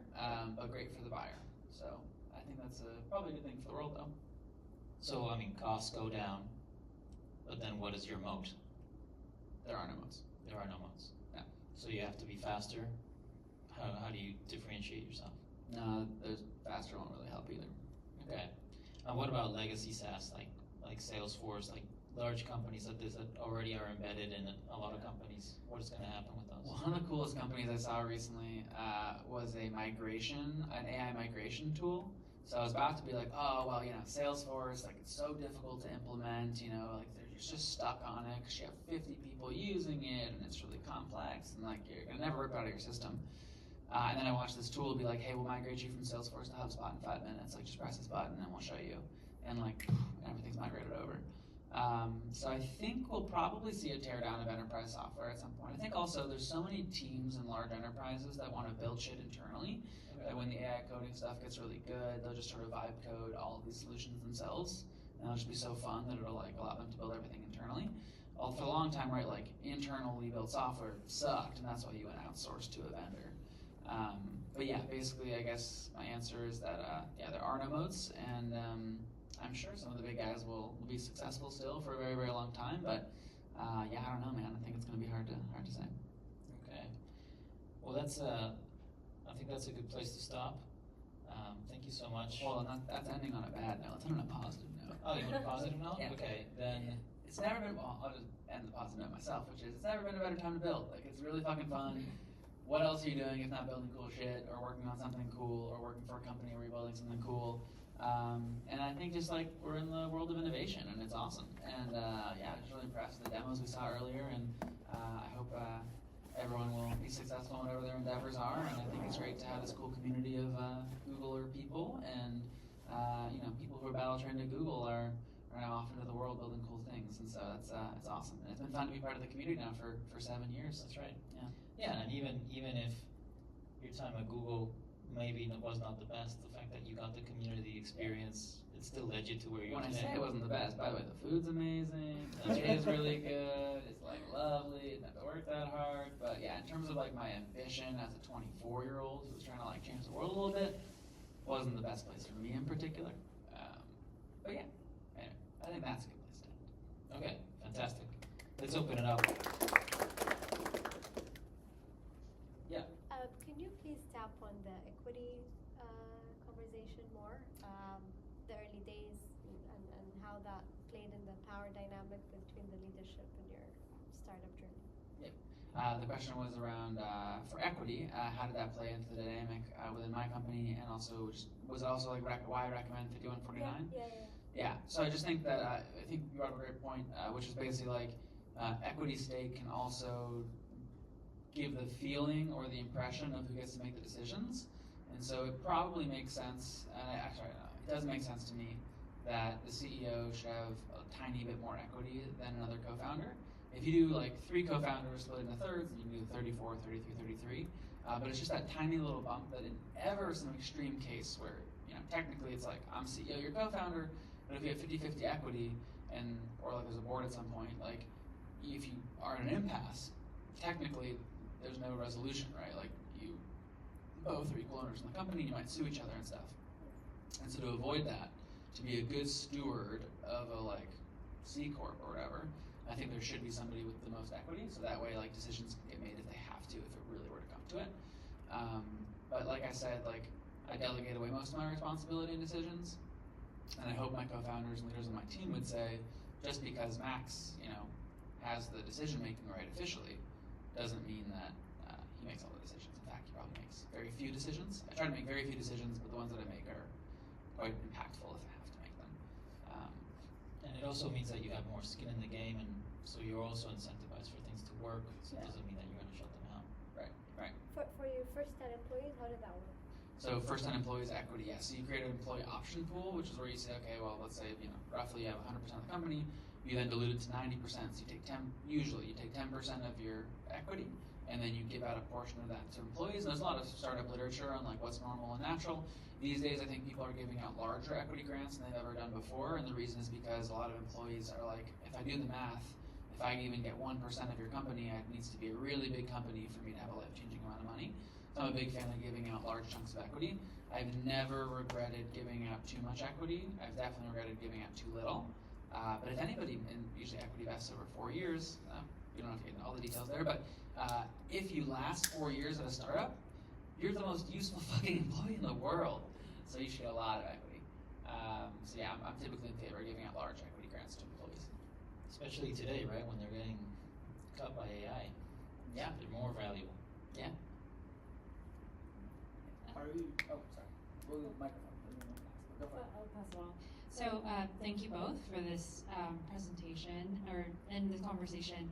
but great for the buyer. So I think that's probably a good thing for the world, though. So, I mean, costs go down, but then what is your moat? There are no modes. There are no moats. Yeah. So you have to be faster. How do you differentiate yourself? No, there's faster won't really help either. Okay. And what about legacy SaaS, like Salesforce, like large companies that already are embedded in a lot of companies? What is going to happen with those? One of the coolest companies I saw recently was an AI migration tool. So I was about to be like, oh, well, you know, Salesforce, like it's so difficult to implement, you know, like they're just stuck on it because you have 50 people using it and it's really complex and like you're going to never rip out of your system. And then I watched this tool be like, hey, we'll migrate you from Salesforce to HubSpot in 5 minutes. Like, just press this button and we'll show you. And like, everything's migrated over. So I think we'll probably see a teardown of enterprise software at some point. I think also there's so many teams and large enterprises that want to build shit internally that when the AI coding stuff gets really good, they'll just sort of vibe code all of these solutions themselves. And it'll just be so fun that it'll like allow them to build everything internally. Well, for a long time, right, like internally built software sucked, and that's why you went outsourced to a vendor. But yeah, basically, I guess my answer is that yeah, there are no moats, and I'm sure some of the big guys will be successful still for a very, very long time. But yeah, I don't know, man. I think it's going to be hard to say. Okay. Well, I think that's a good place to stop. Thank you so much. Well, that's ending on a bad note. Let's end on a positive note. Oh, you want a positive note? Yeah. Okay, then. It's never been. Well, I'll just end the positive note myself, which is it's never been a better time to build. Like, it's really fucking fun. What else are you doing if not building cool shit or working on something cool or working for a company where you're building something cool? And I think just like we're in the world of innovation and it's awesome. And yeah, I was really impressed with the demos we saw earlier, and I hope everyone will be successful in whatever their endeavors are. And I think it's great to have this cool community of Googler people, and you know, people who are battle trained at Google are now off into the world building cool things. And so it's awesome. And it's been fun to be part of the community now for 7 years. That's right. Yeah. Yeah, and even if your time at Google maybe was not the best, the fact that you got the community experience, it still led you to where you are When I today. say it wasn't the best, by the way, the food's amazing, the pay is really good, it's like lovely, didn't have to work that hard. But yeah, in terms of like my ambition as a 24-year-old who was trying to like change the world a little bit, wasn't the best place for me in particular. But yeah, anyway, I think that's a good place to end. Okay, fantastic. Let's open it up. Yeah. Can you please tap on the equity conversation more? The early days and how that played in the power dynamic between the leadership and your startup journey. Yeah. The question was around for equity. How did that play into the dynamic within my company, and also was it also like why I recommend 5149? Yeah. So I just think that I think you brought up a great point, which is basically like equity stake can also give the feeling or the impression of who gets to make the decisions. And so it probably makes sense, and actually it does make sense to me, that the CEO should have a tiny bit more equity than another co-founder. If you do like 3 co-founders split into thirds, you can do 34, 33, 33. But it's just that tiny little bump that in ever some extreme case where, you know, technically it's like, I'm CEO, you're co-founder, but if you have 50-50 equity, or like there's a board at some point, like if you are in an impasse, technically there's no resolution, right? Like you both are equal owners in the company, you might sue each other and stuff. And so to avoid that, to be a good steward of a like C Corp or whatever, I think there should be somebody with the most equity, so that way like decisions can get made if they have to, if it really were to come to it. But like I said, like I delegate away most of my responsibility and decisions, and I hope my co-founders and leaders on my team would say, just because Max, you know, has the decision-making right officially doesn't mean that he makes all the decisions. In fact, he probably makes very few decisions. I try to make very few decisions, but the ones that I make are quite impactful if I have to make them. And it also means that you have more skin in the game, and so you're also incentivized for things to work, so it doesn't mean that you're going to shut them out. Right. For your first 10 employees, how did that work? So first 10 employees equity, yes. So you create an employee option pool, which is where you say, okay, well, let's say, roughly you have 100% of the company, you then dilute it to 90%, so you take 10% of your equity, and then you give out a portion of that to employees. And there's a lot of startup literature on like what's normal and natural. These days, I think people are giving out larger equity grants than they've ever done before, and the reason is because a lot of employees are like, if I do the math, if I even get 1% of your company, it needs to be a really big company for me to have a life-changing amount of money. So I'm a big fan of giving out large chunks of equity. I've never regretted giving out too much equity. I've definitely regretted giving out too little. But if anybody, and usually equity vests over 4 years, you don't have to get into all the details there, but if you last 4 years at a startup, you're the most useful fucking employee in the world. So you should get a lot of equity. So yeah, I'm typically in favor of giving out large equity grants to employees. Especially today, right, when they're getting cut by AI. Yeah. They're more valuable. Yeah. Are you? Oh, sorry. We'll microphone. Go for it. I'll pass it along. So thank you both for this presentation and this conversation.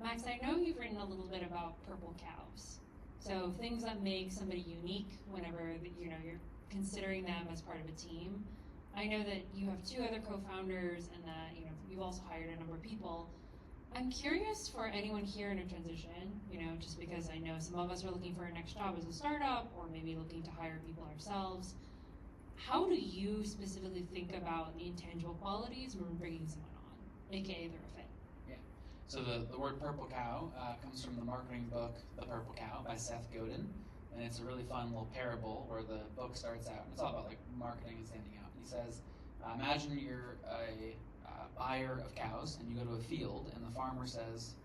Max, I know you've written a little bit about purple cows. So things that make somebody unique whenever you're considering them as part of a team. I know that you have 2 other co-founders and that you've also hired a number of people. I'm curious for anyone here in a transition, just because I know some of us are looking for our next job as a startup or maybe looking to hire people ourselves. How do you specifically think about the intangible qualities when bringing someone on, aka they're a fit? Yeah. So the word purple cow comes from the marketing book, The Purple Cow by Seth Godin. And it's a really fun little parable where the book starts out, and it's all about like marketing and standing out. He says, imagine you're a buyer of cows, and you go to a field, and the farmer says,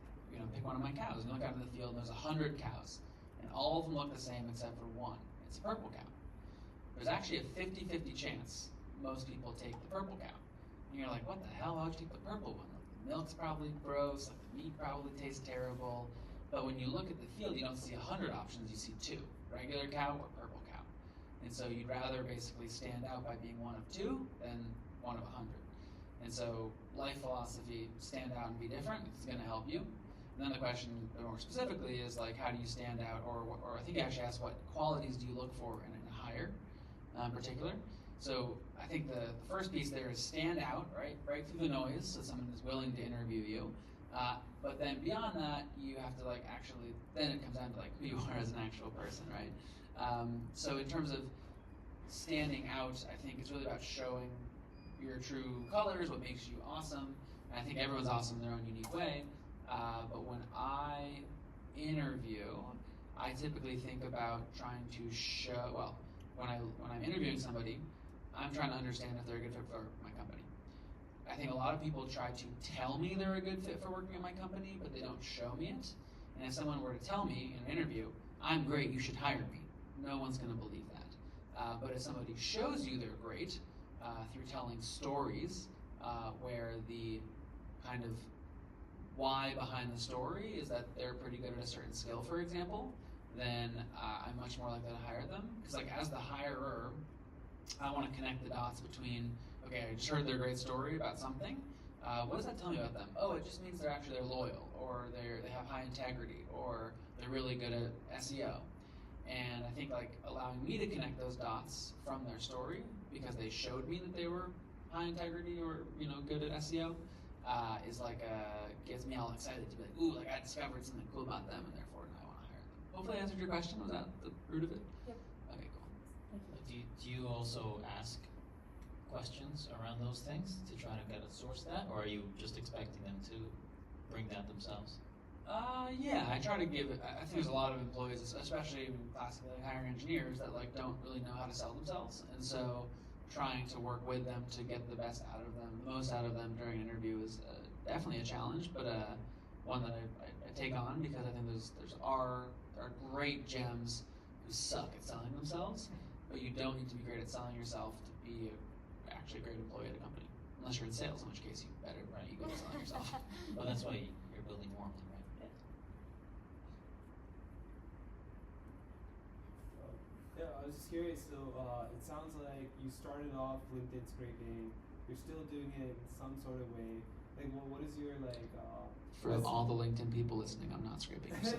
pick one of my cows. And you look out into the field, and there's 100 cows, and all of them look the same except for one. It's a purple cow. There's actually a 50-50 chance most people take the purple cow. And you're like, what the hell? Why would you take the purple one? Like, the milk's probably gross, like the meat probably tastes terrible. But when you look at the field, you don't see 100 options, you see 2, regular cow or purple cow. And so you'd rather basically stand out by being one of 2 than one of 100. And so life philosophy, stand out and be different, is going to help you. And then the question more specifically is like, how do you stand out? Or I think you actually asked, what qualities do you look for in a hire in particular? So I think the first piece there is stand out, right? Break through the noise so someone is willing to interview you. But then beyond that, you have to actually, then it comes down to who you are as an actual person, right? So in terms of standing out, I think it's really about showing your true colors, what makes you awesome. And I think everyone's awesome in their own unique way. But when I interview, I typically think about trying to show, when I'm interviewing somebody, I'm trying to understand if they're a good fit for my company. I think a lot of people try to tell me they're a good fit for working at my company, but they don't show me it. And if someone were to tell me in an interview, I'm great, you should hire me, no one's going to believe that. But if somebody shows you they're great through telling stories where the kind of why behind the story is that they're pretty good at a certain skill, for example, then I'm much more likely to hire them. Because as the hirer, I want to connect the dots between, okay, I just heard their great story about something. What does that tell me about them? Oh, it just means they're loyal, or they have high integrity, or they're really good at SEO. And I think allowing me to connect those dots from their story because they showed me that they were high integrity or good at SEO is gets me all excited to be like, ooh, I discovered something cool about them, and therefore I want to hire them. Hopefully I answered your question. Was that the root of it? Yep. Okay, cool. Do you also ask questions around those things to try to source that, or are you just expecting them to bring that themselves? Yeah, I try to give it. I think there's a lot of employees, especially classically hiring engineers, that don't really know how to sell themselves, and so trying to work with them to get the best out of them, the most out of them during an interview is definitely a challenge, but one that I take on because I think there are great gems who suck at selling themselves, but you don't need to be great at selling yourself to be actually a great employee at a company, unless you're in sales, in which case you better be good at selling yourself. Well, that's why started building warmly, right? Yeah, I was just curious. So it sounds like you started off LinkedIn scraping. You're still doing it in some sort of way. Like, what is your like? For all the LinkedIn people listening, I'm not scraping. Yeah. It's,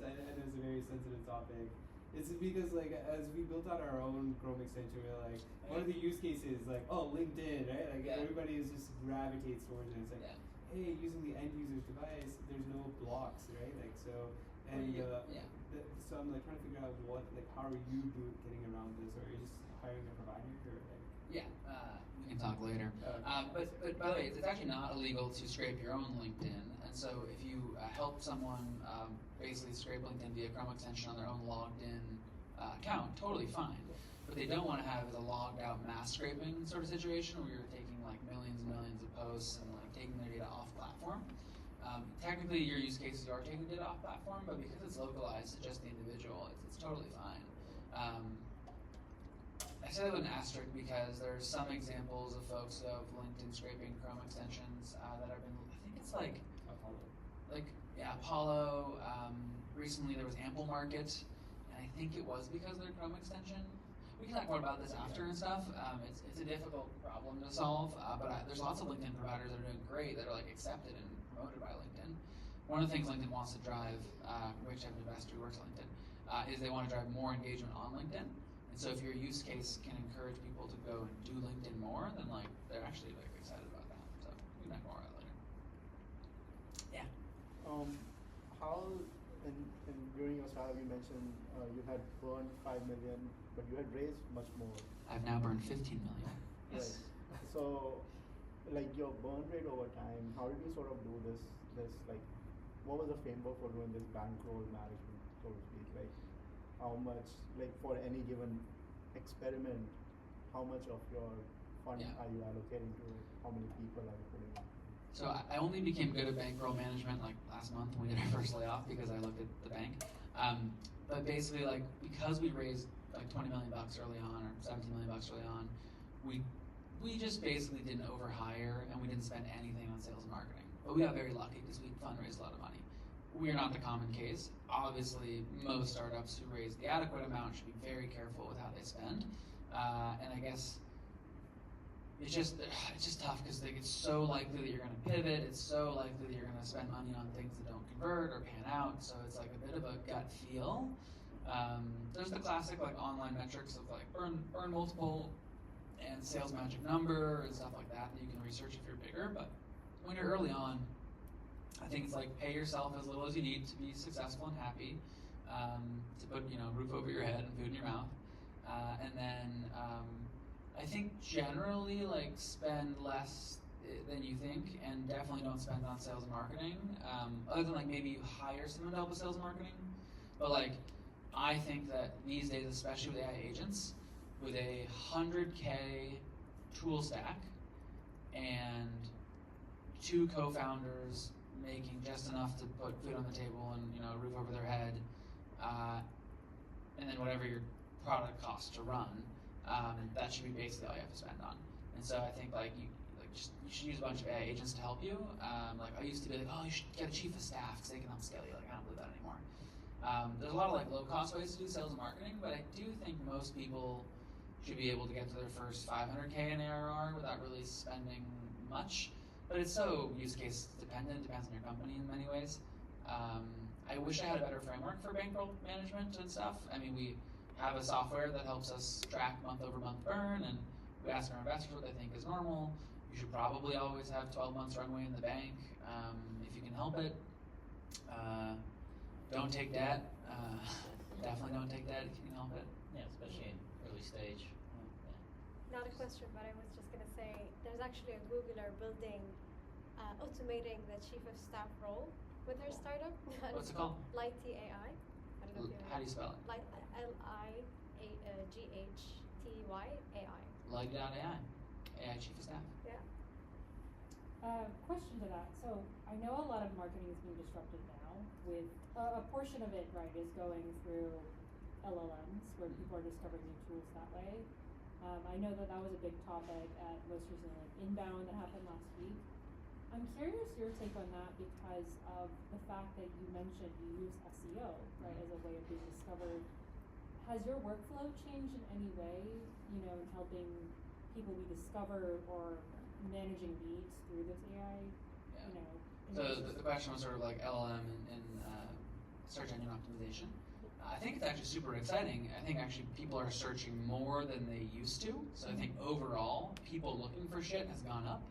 I know it's a very sensitive topic. It's because like as we built out our own Chrome extension, we're like one of the use cases like LinkedIn, right? Like everybody is just gravitates towards it. It's like hey, using the end user's device, there's no blocks, right? Like so. And so I'm like trying to figure out how are you getting around this, or are you just hiring a provider, or like? Yeah, we can talk later. But by the way, it's actually not illegal to scrape your own LinkedIn. And so if you help someone basically scrape LinkedIn via Chrome extension on their own logged in account, totally fine. What they don't want to have is a logged out mass scraping sort of situation where you're taking like millions and millions of posts and like taking their data off platform. Technically, your use cases are taking data off platform, but because it's localized to just the individual, it's totally fine. I say that with an asterisk because there's some examples of folks of LinkedIn scraping Chrome extensions that have been, I think it's like Apollo. Recently there was Ample Market, and I think it was because of their Chrome extension. We can talk more about this after and stuff. It's a difficult problem to solve, but there's lots of LinkedIn providers that are doing great that are like accepted and promoted by LinkedIn. One of the things LinkedIn wants to drive, which I have an investor who works at LinkedIn, is they want to drive more engagement on LinkedIn. And so if your use case can encourage people to go and do LinkedIn more, then like they're actually like excited about that. So we can talk more about that later. Yeah. How during your startup you mentioned you had burned 5 million, but you had raised much more. I've now burned 15 million. Yes. Right. So, like your burn rate over time, how did you sort of do this like, what was the framework for doing this bankroll management, so to speak? Like, how much, like for any given experiment, how much of your fund are you allocating to it? How many people are you putting in? So I only became good at bankroll management like last month when we did our first layoff because I looked at the bank. But basically, like because we raised like $20 million early on or $17 million early on, we just basically didn't overhire and we didn't spend anything on sales and marketing. But we got very lucky because we fundraised a lot of money. We are not the common case. Obviously, most startups who raise the adequate amount should be very careful with how they spend. And I guess it's just tough because it's so likely that you're going to pivot. It's so likely that you're going to spend money on things that don't convert or pan out. So it's like a bit of a gut feel. There's the classic like online metrics of like burn multiple and sales magic number and stuff like that you can research if you're bigger. But when you're early on, I think it's like pay yourself as little as you need to be successful and happy, to put roof over your head and food in your mouth, and then I think generally like spend less than you think, and definitely don't spend on sales and marketing. Other than like maybe you hire someone to help with sales and marketing, but like I think that these days, especially with AI agents, with a 100K tool stack and 2 co-founders making just enough to put food on the table and a roof over their head, and then whatever your product costs to run, that should be basically all you have to spend on. And so I think you should use a bunch of AI agents to help you. Like I used to be like, oh, you should get a chief of staff because they can help scale you. Like I don't believe that anymore. There's a lot of like low cost ways to do sales and marketing, but I do think most people should be able to get to their first 500K in ARR without really spending much. But it's so use case dependent, depends on your company in many ways. I wish I had a better framework for bankroll management and stuff. I mean, we have a software that helps us track month over month burn, and we ask our investors what they think is normal. You should probably always have 12 months runway in the bank if you can help it. Don't take debt. Definitely don't take debt if you can help it. Yeah, especially in early stage. Not a question, but I was just going to say there's actually a Googler building, automating the chief of staff role with her startup. What's it called? Lighty AI. I don't know if you How do you spell it? Lighty AI. Light.ai. AI chief of staff. Yeah. Question to that. So I know a lot of marketing is being disrupted now with a portion of it, right, is going through LLMs where people are discovering new tools that way. I know that was a big topic at most recently like Inbound that happened last week. I'm curious your take on that because of the fact that you mentioned you use SEO, right, as a way of being discovered. Has your workflow changed in any way, you know, in helping people be discovered or managing leads through this AI, you know? So the question was sort of like LLM and search engine optimization. I think it's actually super exciting. I think actually people are searching more than they used to. So I think overall, people looking for shit has gone up.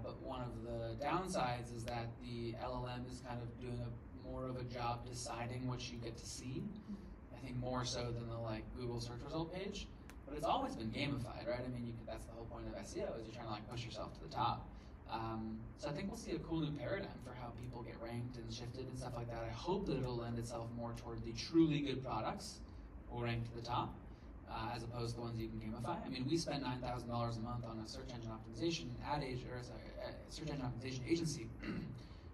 But one of the downsides is that the LLM is kind of doing more of a job deciding what you get to see. I think more so than the like Google search result page. But it's always been gamified, right? I mean, that's the whole point of SEO is you're trying to like push yourself to the top. So I think we'll see a cool new paradigm for how people get ranked and shifted and stuff like that. I hope that it'll lend itself more toward the truly good products will rank to the top, as opposed to the ones you can gamify. I mean, we spend $9,000 a month on a search engine optimization search engine optimization agency,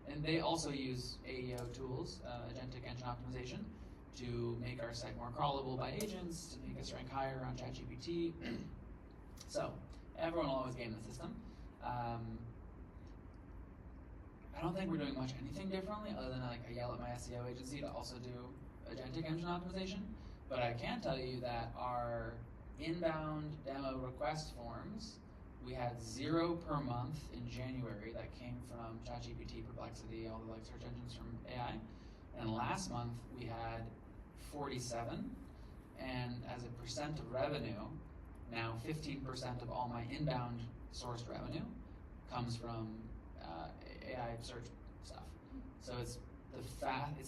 and they also use AEO tools, agentic engine optimization, to make our site more crawlable by agents, to make us rank higher on ChatGPT. So everyone will always game the system. I don't think we're doing much anything differently other than like I yell at my SEO agency to also do agentic engine optimization. But I can tell you that our inbound demo request forms, we had 0 per month in January that came from ChatGPT, Perplexity, all the like search engines from AI. And last month we had 47. And as a percent of revenue, now 15% of all my inbound sourced revenue comes from AI search stuff. So it's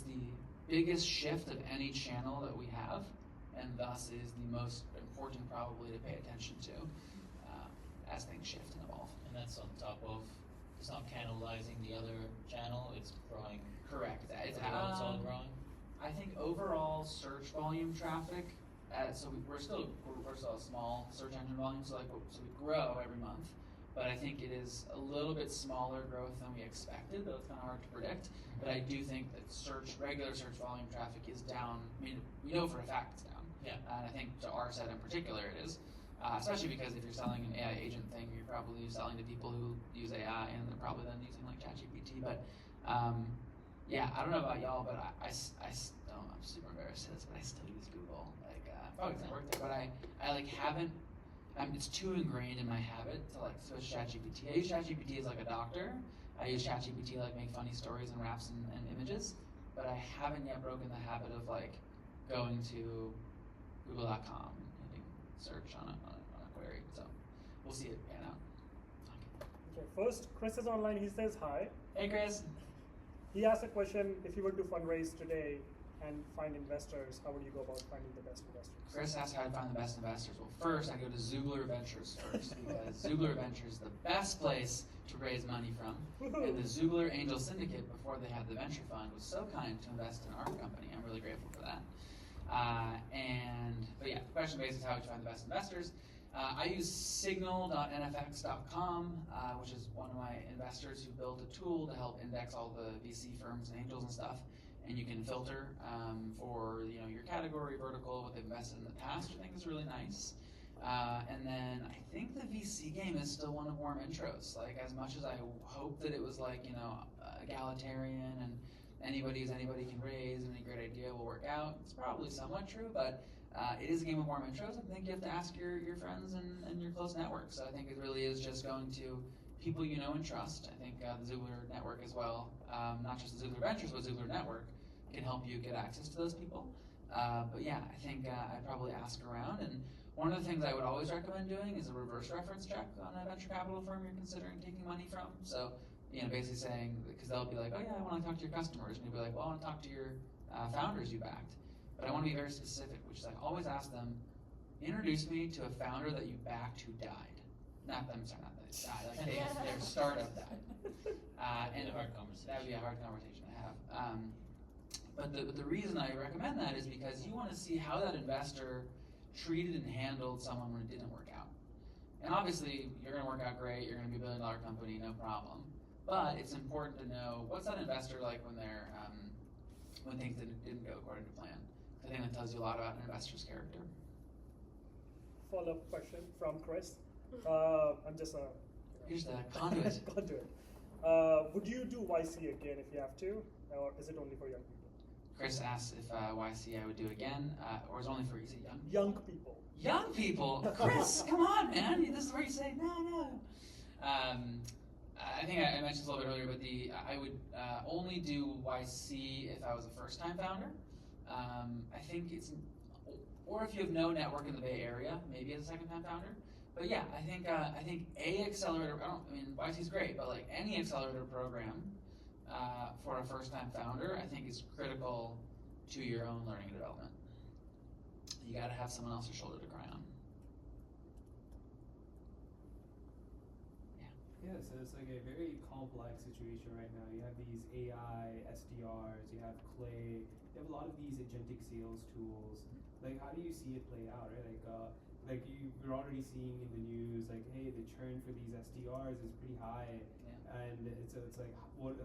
the biggest shift of any channel that we have, and thus is the most important probably to pay attention to as things shift and evolve. And that's on top of, it's not cannibalizing the other channel, it's growing. Correct. It's all growing. I think overall search volume traffic, so we're still a small search engine volume, so we grow every month. But I think it is a little bit smaller growth than we expected, though it's kind of hard to predict. But I do think that regular search volume traffic is down. I mean, we know for a fact it's down. Yeah. And I think to our set in particular it is. Especially because if you're selling an AI agent thing, you're probably selling to people who use AI, and they're probably then using like ChatGPT. But yeah, I don't know about y'all, but I'm super embarrassed to this, but I still use Google. Like, probably doesn't work there, but I like haven't. It's too ingrained in my habit to like switch ChatGPT. I use ChatGPT as like a doctor. I use ChatGPT to like make funny stories and raps and images, but I haven't yet broken the habit of like going to Google.com and hitting search on a query. So we'll see it pan out. Okay, first Chris is online. He says hi. Hey Chris. He asked a question: if you were to fundraise today and find investors, how would you go about finding the best investors? Chris asked how to find the best investors. Well, first I go to Xoogler Ventures first because Xoogler Ventures is the best place to raise money from. And the Xoogler Angel Syndicate, before they had the venture fund, was so kind to invest in our company. I'm really grateful for that. But yeah, the question basically is how would you find the best investors? I use signal.nfx.com, which is one of my investors who built a tool to help index all the VC firms and angels and stuff. And you can filter for your category, vertical, what they've invested in the past, which I think is really nice. And then I think the VC game is still one of warm intros. Like, as much as I hope that it was like, egalitarian and anybody can raise and any great idea will work out, it's probably somewhat true, but it is a game of warm intros. I think you have to ask your friends and your close network. So I think it really is just going to people you know and trust. I think the Xoogler network as well, not just the Xoogler Ventures, but Xoogler network can help you get access to those people. But yeah, I think I'd probably ask around. And one of the things I would always recommend doing is a reverse reference check on a venture capital firm you're considering taking money from. So, basically saying, because they'll be like, oh yeah, I want to talk to your customers. And you'll be like, well, I want to talk to your founders you backed. But I want to be very specific, which is I always ask them, introduce me to a founder that you backed who died. Not that they died, like their startup died. And a hard conversation. That would be a hard conversation to have. But the reason I recommend that is because you want to see how that investor treated and handled someone when it didn't work out. And obviously, you're going to work out great, you're going to be a $1 billion company, no problem. But it's important to know, what's that investor like when they're when things didn't go according to plan. I think that tells you a lot about an investor's character. Follow-up question from Chris. I'm just Here's the conduit. Conduit. Would you do YC again if you have to, or is it only for young people? Chris asked if YC I would do again, or is it only for, you say young? Young people. Young people? Chris, come on, man. This is where you say, no. I think I mentioned this a little bit earlier, but I would only do YC if I was a first-time founder. I think or if you have no network in the Bay Area, maybe as a second-time founder. But yeah, I think a accelerator. YC is great, but like any accelerator program for a first-time founder, I think is critical to your own learning and development. You got to have someone else's shoulder to cry on. Yeah, so it's like a very complex situation right now. You have these AI SDRs, you have Clay, you have a lot of these agentic sales tools. Like, how do you see it play out, right? We're already seeing in the news, like, hey, the churn for these SDRs is pretty high, and it's like, what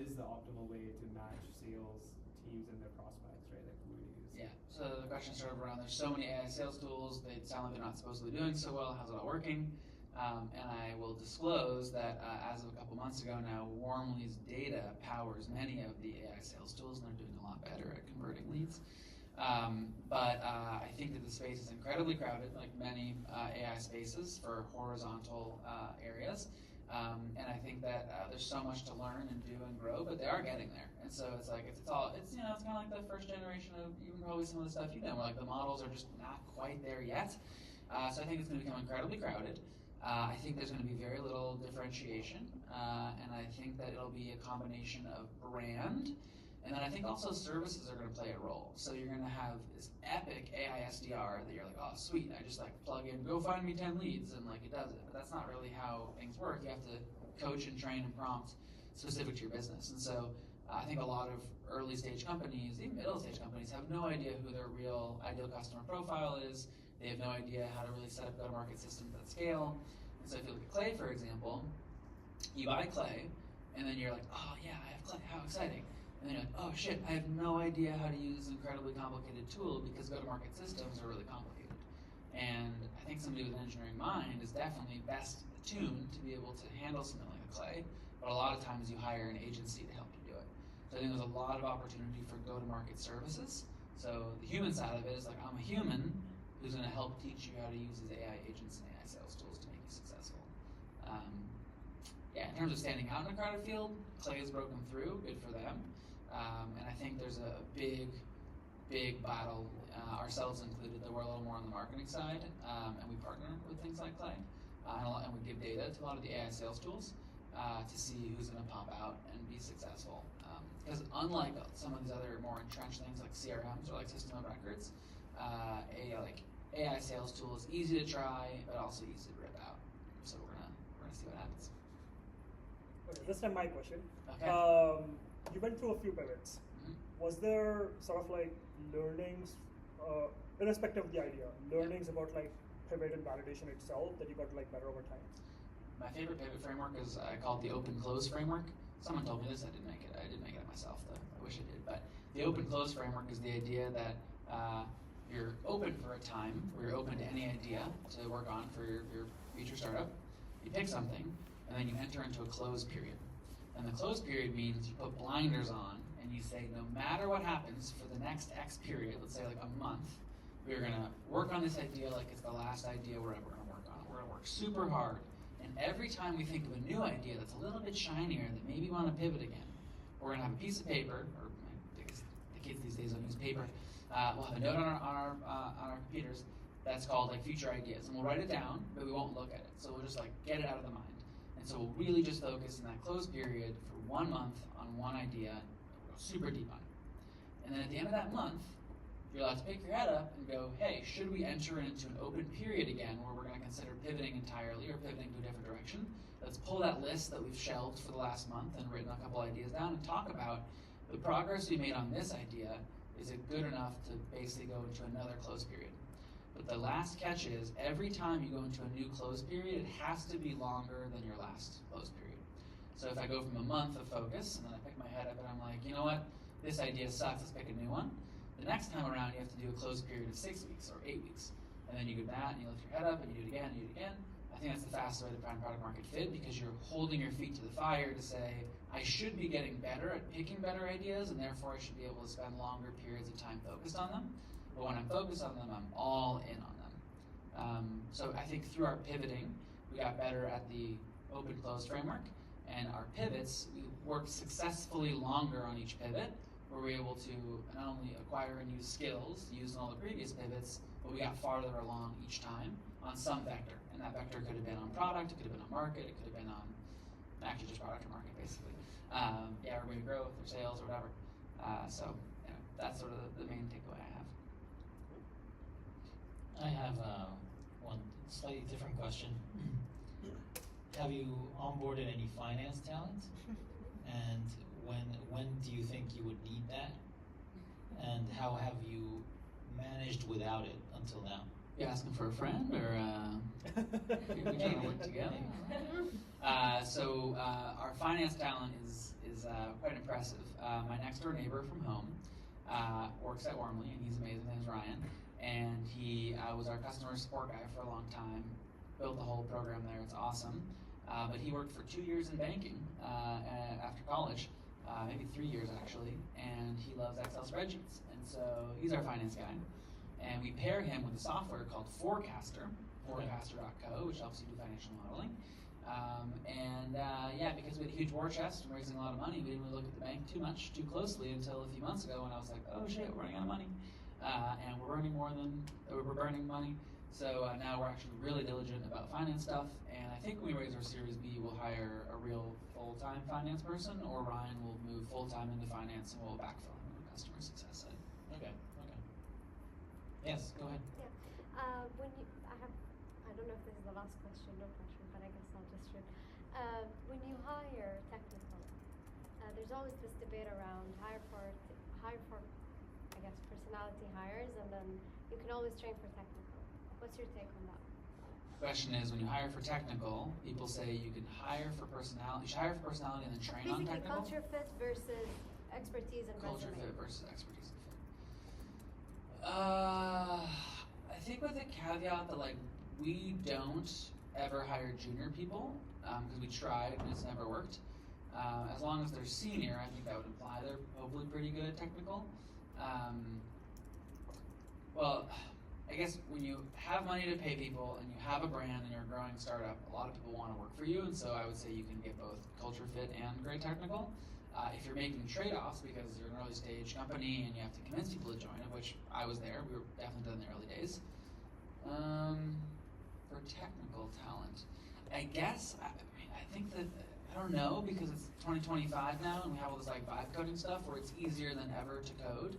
is the optimal way to match sales teams and their prospects, right? Like, who do you use? Yeah. So the question sort of around, there's so many AI sales tools, they sound like they're not supposed to be doing so well. How's it all working? And I will disclose that as of a couple months ago now, Warmly's data powers many of the AI sales tools, and they're doing a lot better at converting leads. But I think that the space is incredibly crowded, like many AI spaces for horizontal areas. And I think that there's so much to learn and do and grow, but they are getting there. And so it's like, it's kind of like the first generation of even probably some of the stuff where like the models are just not quite there yet. So I think it's going to become incredibly crowded. I think there's going to be very little differentiation, and I think that it'll be a combination of brand, and then I think also services are going to play a role. So you're going to have this epic AI SDR that you're like, oh sweet, I just like plug in, go find me 10 leads, and like it does it. But that's not really how things work. You have to coach and train and prompt specific to your business. And so I think a lot of early stage companies, even middle stage companies, have no idea who their real ideal customer profile is. They have no idea how to really set up go-to-market systems at scale. And so if you look at Clay, for example, you buy Clay, and then you're like, oh yeah, I have Clay, how exciting. And then you're like, oh shit, I have no idea how to use an incredibly complicated tool because go-to-market systems are really complicated. And I think somebody with an engineering mind is definitely best attuned to be able to handle something like a Clay, but a lot of times you hire an agency to help you do it. So I think there's a lot of opportunity for go-to-market services. So the human side of it is like, I'm a human who's going to help teach you how to use these AI agents and AI sales tools to make you successful. In terms of standing out in a crowded field, Clay has broken through, good for them. And I think there's a big battle, ourselves included, that we're a little more on the marketing side, and we partner with things like Clay, and we give data to a lot of the AI sales tools to see who's going to pop out and be successful. Because unlike some of these other more entrenched things like CRMs or like system of records, AI sales tool is easy to try, but also easy to rip out. So we're gonna see what happens. Okay, this time my question. Okay. You went through a few pivots. Mm-hmm. Was there sort of like learnings, irrespective of the idea, learnings about like pivot and validation itself that you got like better over time? My favorite pivot framework is I call it the open-close framework. Someone told me this, I didn't make it up myself though. I wish I did. But the open-close framework is the idea that you're open for a time, where you're open to any idea to work on for your future startup. You pick something, and then you enter into a close period. And the close period means you put blinders on, and you say, no matter what happens for the next X period, let's say like a month, we're going to work on this idea like it's the last idea we're ever going to work on. We're going to work super hard. And every time we think of a new idea that's a little bit shinier, that maybe we want to pivot again, we're going to have a piece of paper, or I guess the kids these days don't use paper. We'll have a note on our computers that's called like future ideas, and we'll write it down, but we won't look at it. So we'll just like get it out of the mind. And so we'll really just focus in that closed period for 1 month on one idea, go super deep on it. And then at the end of that month, you're allowed to pick your head up and go, hey, should we enter into an open period again where we're going to consider pivoting entirely or pivoting to a different direction? Let's pull that list that we've shelved for the last month and written a couple ideas down and talk about the progress we made on this idea. Is it good enough to basically go into another close period? But the last catch is, every time you go into a new close period, it has to be longer than your last close period. So if I go from a month of focus, and then I pick my head up and I'm like, you know what, this idea sucks, let's pick a new one. The next time around, you have to do a close period of 6 weeks or 8 weeks. And then you go back and you lift your head up and you do it again and you do it again. A think that's the fastest way to find product market fit, because you're holding your feet to the fire to say, I should be getting better at picking better ideas, and therefore I should be able to spend longer periods of time focused on them. But when I'm focused on them, I'm all in on them. So I think through our pivoting, we got better at the open-closed framework, and our pivots, we worked successfully longer on each pivot, where we were able to not only acquire and use skills used in all the previous pivots, but we got farther along each time on some vector. And that vector could have been on product, it could have been on market, it could have been on actually just product or market, basically. Or maybe growth or sales or whatever. So that's sort of the main takeaway I have. I have one slightly different question. Have you onboarded any finance talent? And when do you think you would need that? And how have you managed without it until now? You asking for a friend, or we trying to work together? So our finance talent is quite impressive. My next door neighbor from home works at Wormley, and he's amazing. His name's Ryan, and he was our customer support guy for a long time. Built the whole program there. It's awesome. But he worked for 2 years in banking after college, maybe 3 years actually, and he loves Excel spreadsheets. And so he's our finance guy. And we pair him with a software called Forecaster, forecaster.co, which helps you do financial modeling. Because we had a huge war chest and raising a lot of money, we didn't really look at the bank too closely until a few months ago when I was like, oh shit, we're running out of money. And we're burning money. So now we're actually really diligent about finance stuff. And I think when we raise our Series B, we'll hire a real full-time finance person, or Ryan will move full-time into finance and we'll backfill him on the customer success side. Okay. Yes, go ahead. Yeah. I don't know if this is the last question, no pressure, but I guess I'll just shoot. When you hire technical, there's always this debate around hire for, I guess, personality hires, and then you can always train for technical. What's your take on that? The question is, when you hire for technical, people say you can hire for personality. You should hire for personality and then train on Basically, technical. culture fit versus expertise and Culture resume. fit versus expertise and fit. I think with the caveat that we don't ever hire junior people because we tried and it's never worked. As long as they're senior, I think that would imply they're hopefully pretty good at technical. I guess when you have money to pay people and you have a brand and you're a growing startup, a lot of people want to work for you, and so I would say you can get both culture fit and great technical. If you're making trade-offs because you're an early stage company and you have to convince people to join it, which I was there, we were definitely done in the early days. For technical talent, I guess, I think that, I don't know, because it's 2025 now and we have all this vibe coding stuff where it's easier than ever to code.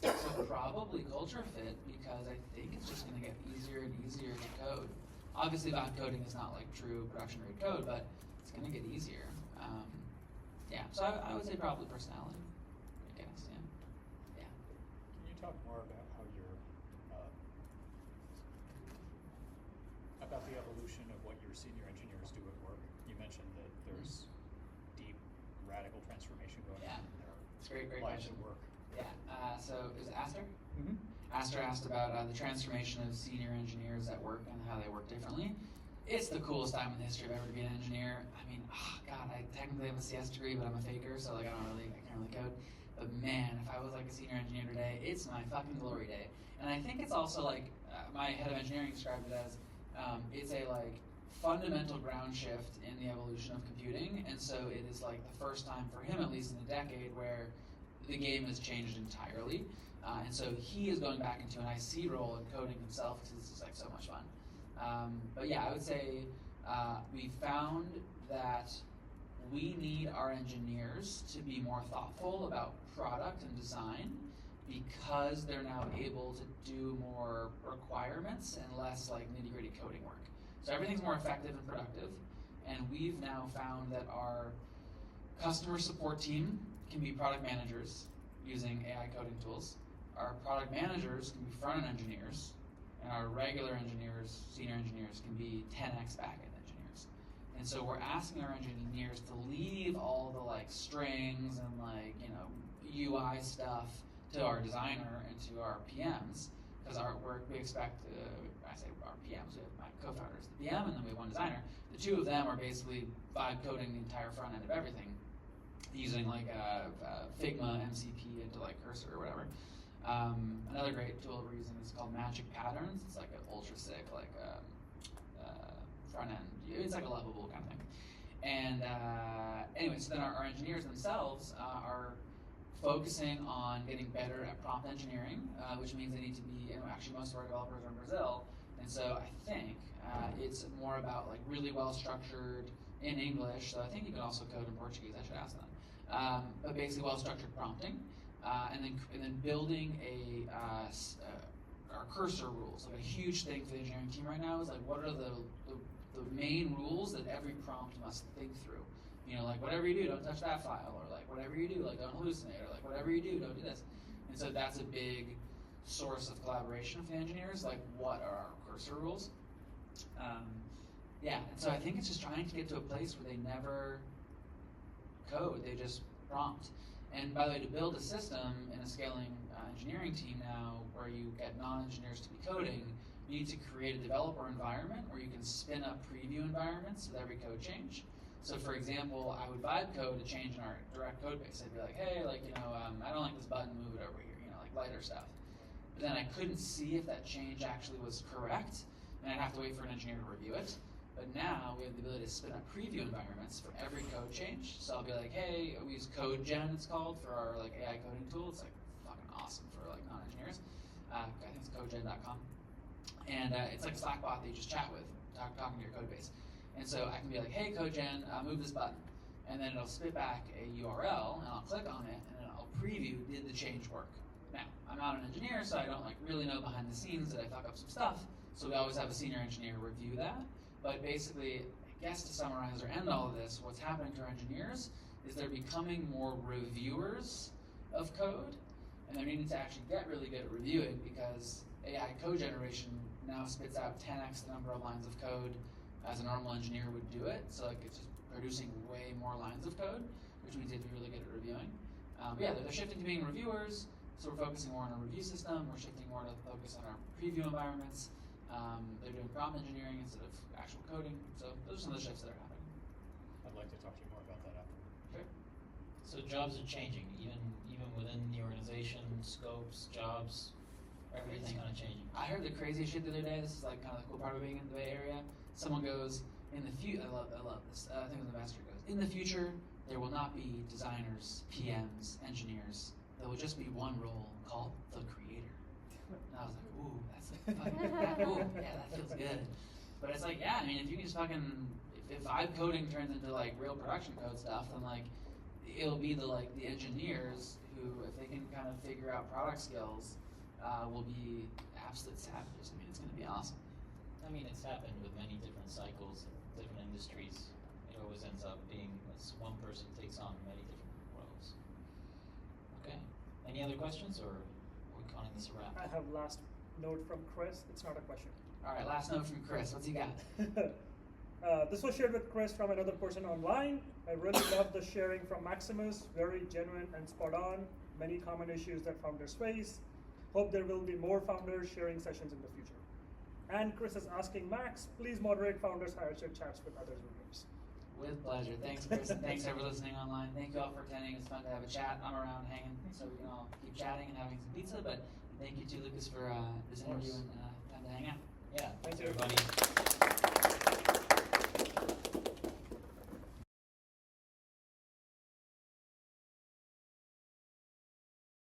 So probably culture fit, because I think it's just going to get easier and easier to code. Obviously vibe coding is not true production grade code, but it's going to get easier. So I would say probably personality, I guess, yeah. Can you talk more about how about the evolution of what your senior engineers do at work? You mentioned that there's deep, radical transformation going on in their It's a great lives question. at work. Yeah, so is it Aster? Mm-hmm. Aster asked about the transformation of senior engineers at work and how they work differently. It's the coolest time in the history of ever to be an engineer. I mean, I technically have a CS degree, but I'm a faker, so I can't really code. But man, if I was a senior engineer today, it's my fucking glory day. And I think it's also my head of engineering described it as it's a fundamental ground shift in the evolution of computing, and so it is the first time for him, at least in a decade, where the game has changed entirely. And so he is going back into an IC role and coding himself because this is so much fun. But yeah, I would say we found that we need our engineers to be more thoughtful about product and design because they're now able to do more requirements and less nitty-gritty coding work. So everything's more effective and productive, and we've now found that our customer support team can be product managers using AI coding tools. Our product managers can be front-end engineers, and our regular engineers, senior engineers, can be 10x back-end engineers. And so we're asking our engineers to leave all the strings and UI stuff to our designer and to our PMs, because our work, we expect, I say our PMs, we have my co-founders, the PM, and then we have one designer. The two of them are basically vibe coding the entire front end of everything, using like Figma, MCP into like Cursor or whatever. Another great tool we're using is called Magic Patterns. It's like an ultra sick like front end. It's like a lovable kind of thing. And anyway, so then our engineers themselves are focusing on getting better at prompt engineering, which means they need to be, actually most of our developers are in Brazil, and so I think it's more about like really well structured in English, so I think you can also code in Portuguese, I should ask them. But basically well structured prompting, and then building our cursor rules. Like a huge thing for the engineering team right now is like what are the main rules that every prompt must think through. You know, like whatever you do, don't touch that file, or like whatever you do, like don't hallucinate, or like whatever you do, don't do this. And so that's a big source of collaboration for the engineers, like what are our cursor rules? Yeah, and so I think it's just trying to get to a place where they never code, they just prompt. And by the way, to build a system in a scaling engineering team now where you get non-engineers to be coding, you need to create a developer environment where you can spin up preview environments with every code change. So for example, I would vibe code a change in our direct code base. I'd be like, hey, like, I don't like this button, move it over here, like lighter stuff. But then I couldn't see if that change actually was correct, and I'd have to wait for an engineer to review it. But now we have the ability to spin up preview environments for every code change. So I'll be like, hey, we use CodeGen, it's called, for our like AI coding tool. It's like fucking awesome for like non-engineers. I think it's codegen.com. And it's like a Slack bot that you just chat with, talking to your code base. And so I can be like, hey, CodeGen, move this button. And then it'll spit back a URL, and I'll click on it, and then I'll preview, did the change work? Now, I'm not an engineer, so I don't like really know behind the scenes that I fuck up some stuff. So we always have a senior engineer review that. But basically, I guess to summarize or end all of this, what's happening to our engineers is they're becoming more reviewers of code, and they're needing to actually get really good at reviewing because AI code generation now spits out 10x the number of lines of code as a normal engineer would do it. So like it's just producing way more lines of code, which means you have to be really good at reviewing. But yeah, they're shifting to being reviewers, so we're focusing more on our review system, we're shifting more to focus on our preview environments. They're doing prompt engineering instead of actual coding, so those are some of the shifts that are happening. I'd like to talk to you more about that after. Sure. So jobs are changing, even within the organization, scopes, jobs, everything's kind of changing. I heard the craziest shit the other day. This is like kind of the cool part of being in the Bay Area. Someone goes, in the future, I love this. I think it was the master goes, in the future, there will not be designers, PMs, engineers. There will just be one role called the creator. And I was like, ooh, that's like fucking, ooh, yeah, that feels good. But it's like, yeah, I mean, if you can just fucking, if vibe coding turns into like real production code stuff, then like, it'll be the engineers who, if they can kind of figure out product skills, will be absolute savages. I mean, it's going to be awesome. I mean, it's happened with many different cycles, different industries. It always ends up being one person takes on many different roles. Okay. Any other questions, or are we calling this a wrap? I have last note from Chris. It's not a question. All right, last note from Chris. What's he got? This was shared with Chris from another person online. I really love the sharing from Maximus. Very genuine and spot on. Many common issues that founders face. Hope there will be more founders sharing sessions in the future. And Chris is asking Max, please moderate founders Fireside Chats with other Zoomers. With pleasure. Thanks, Chris, and thanks for listening online. Thank you all for attending. It's fun to have a chat. I'm around hanging, so we can all keep chatting and having some pizza. But thank you too, Lucas, for this interview and time to hang out. Yeah, thanks everybody.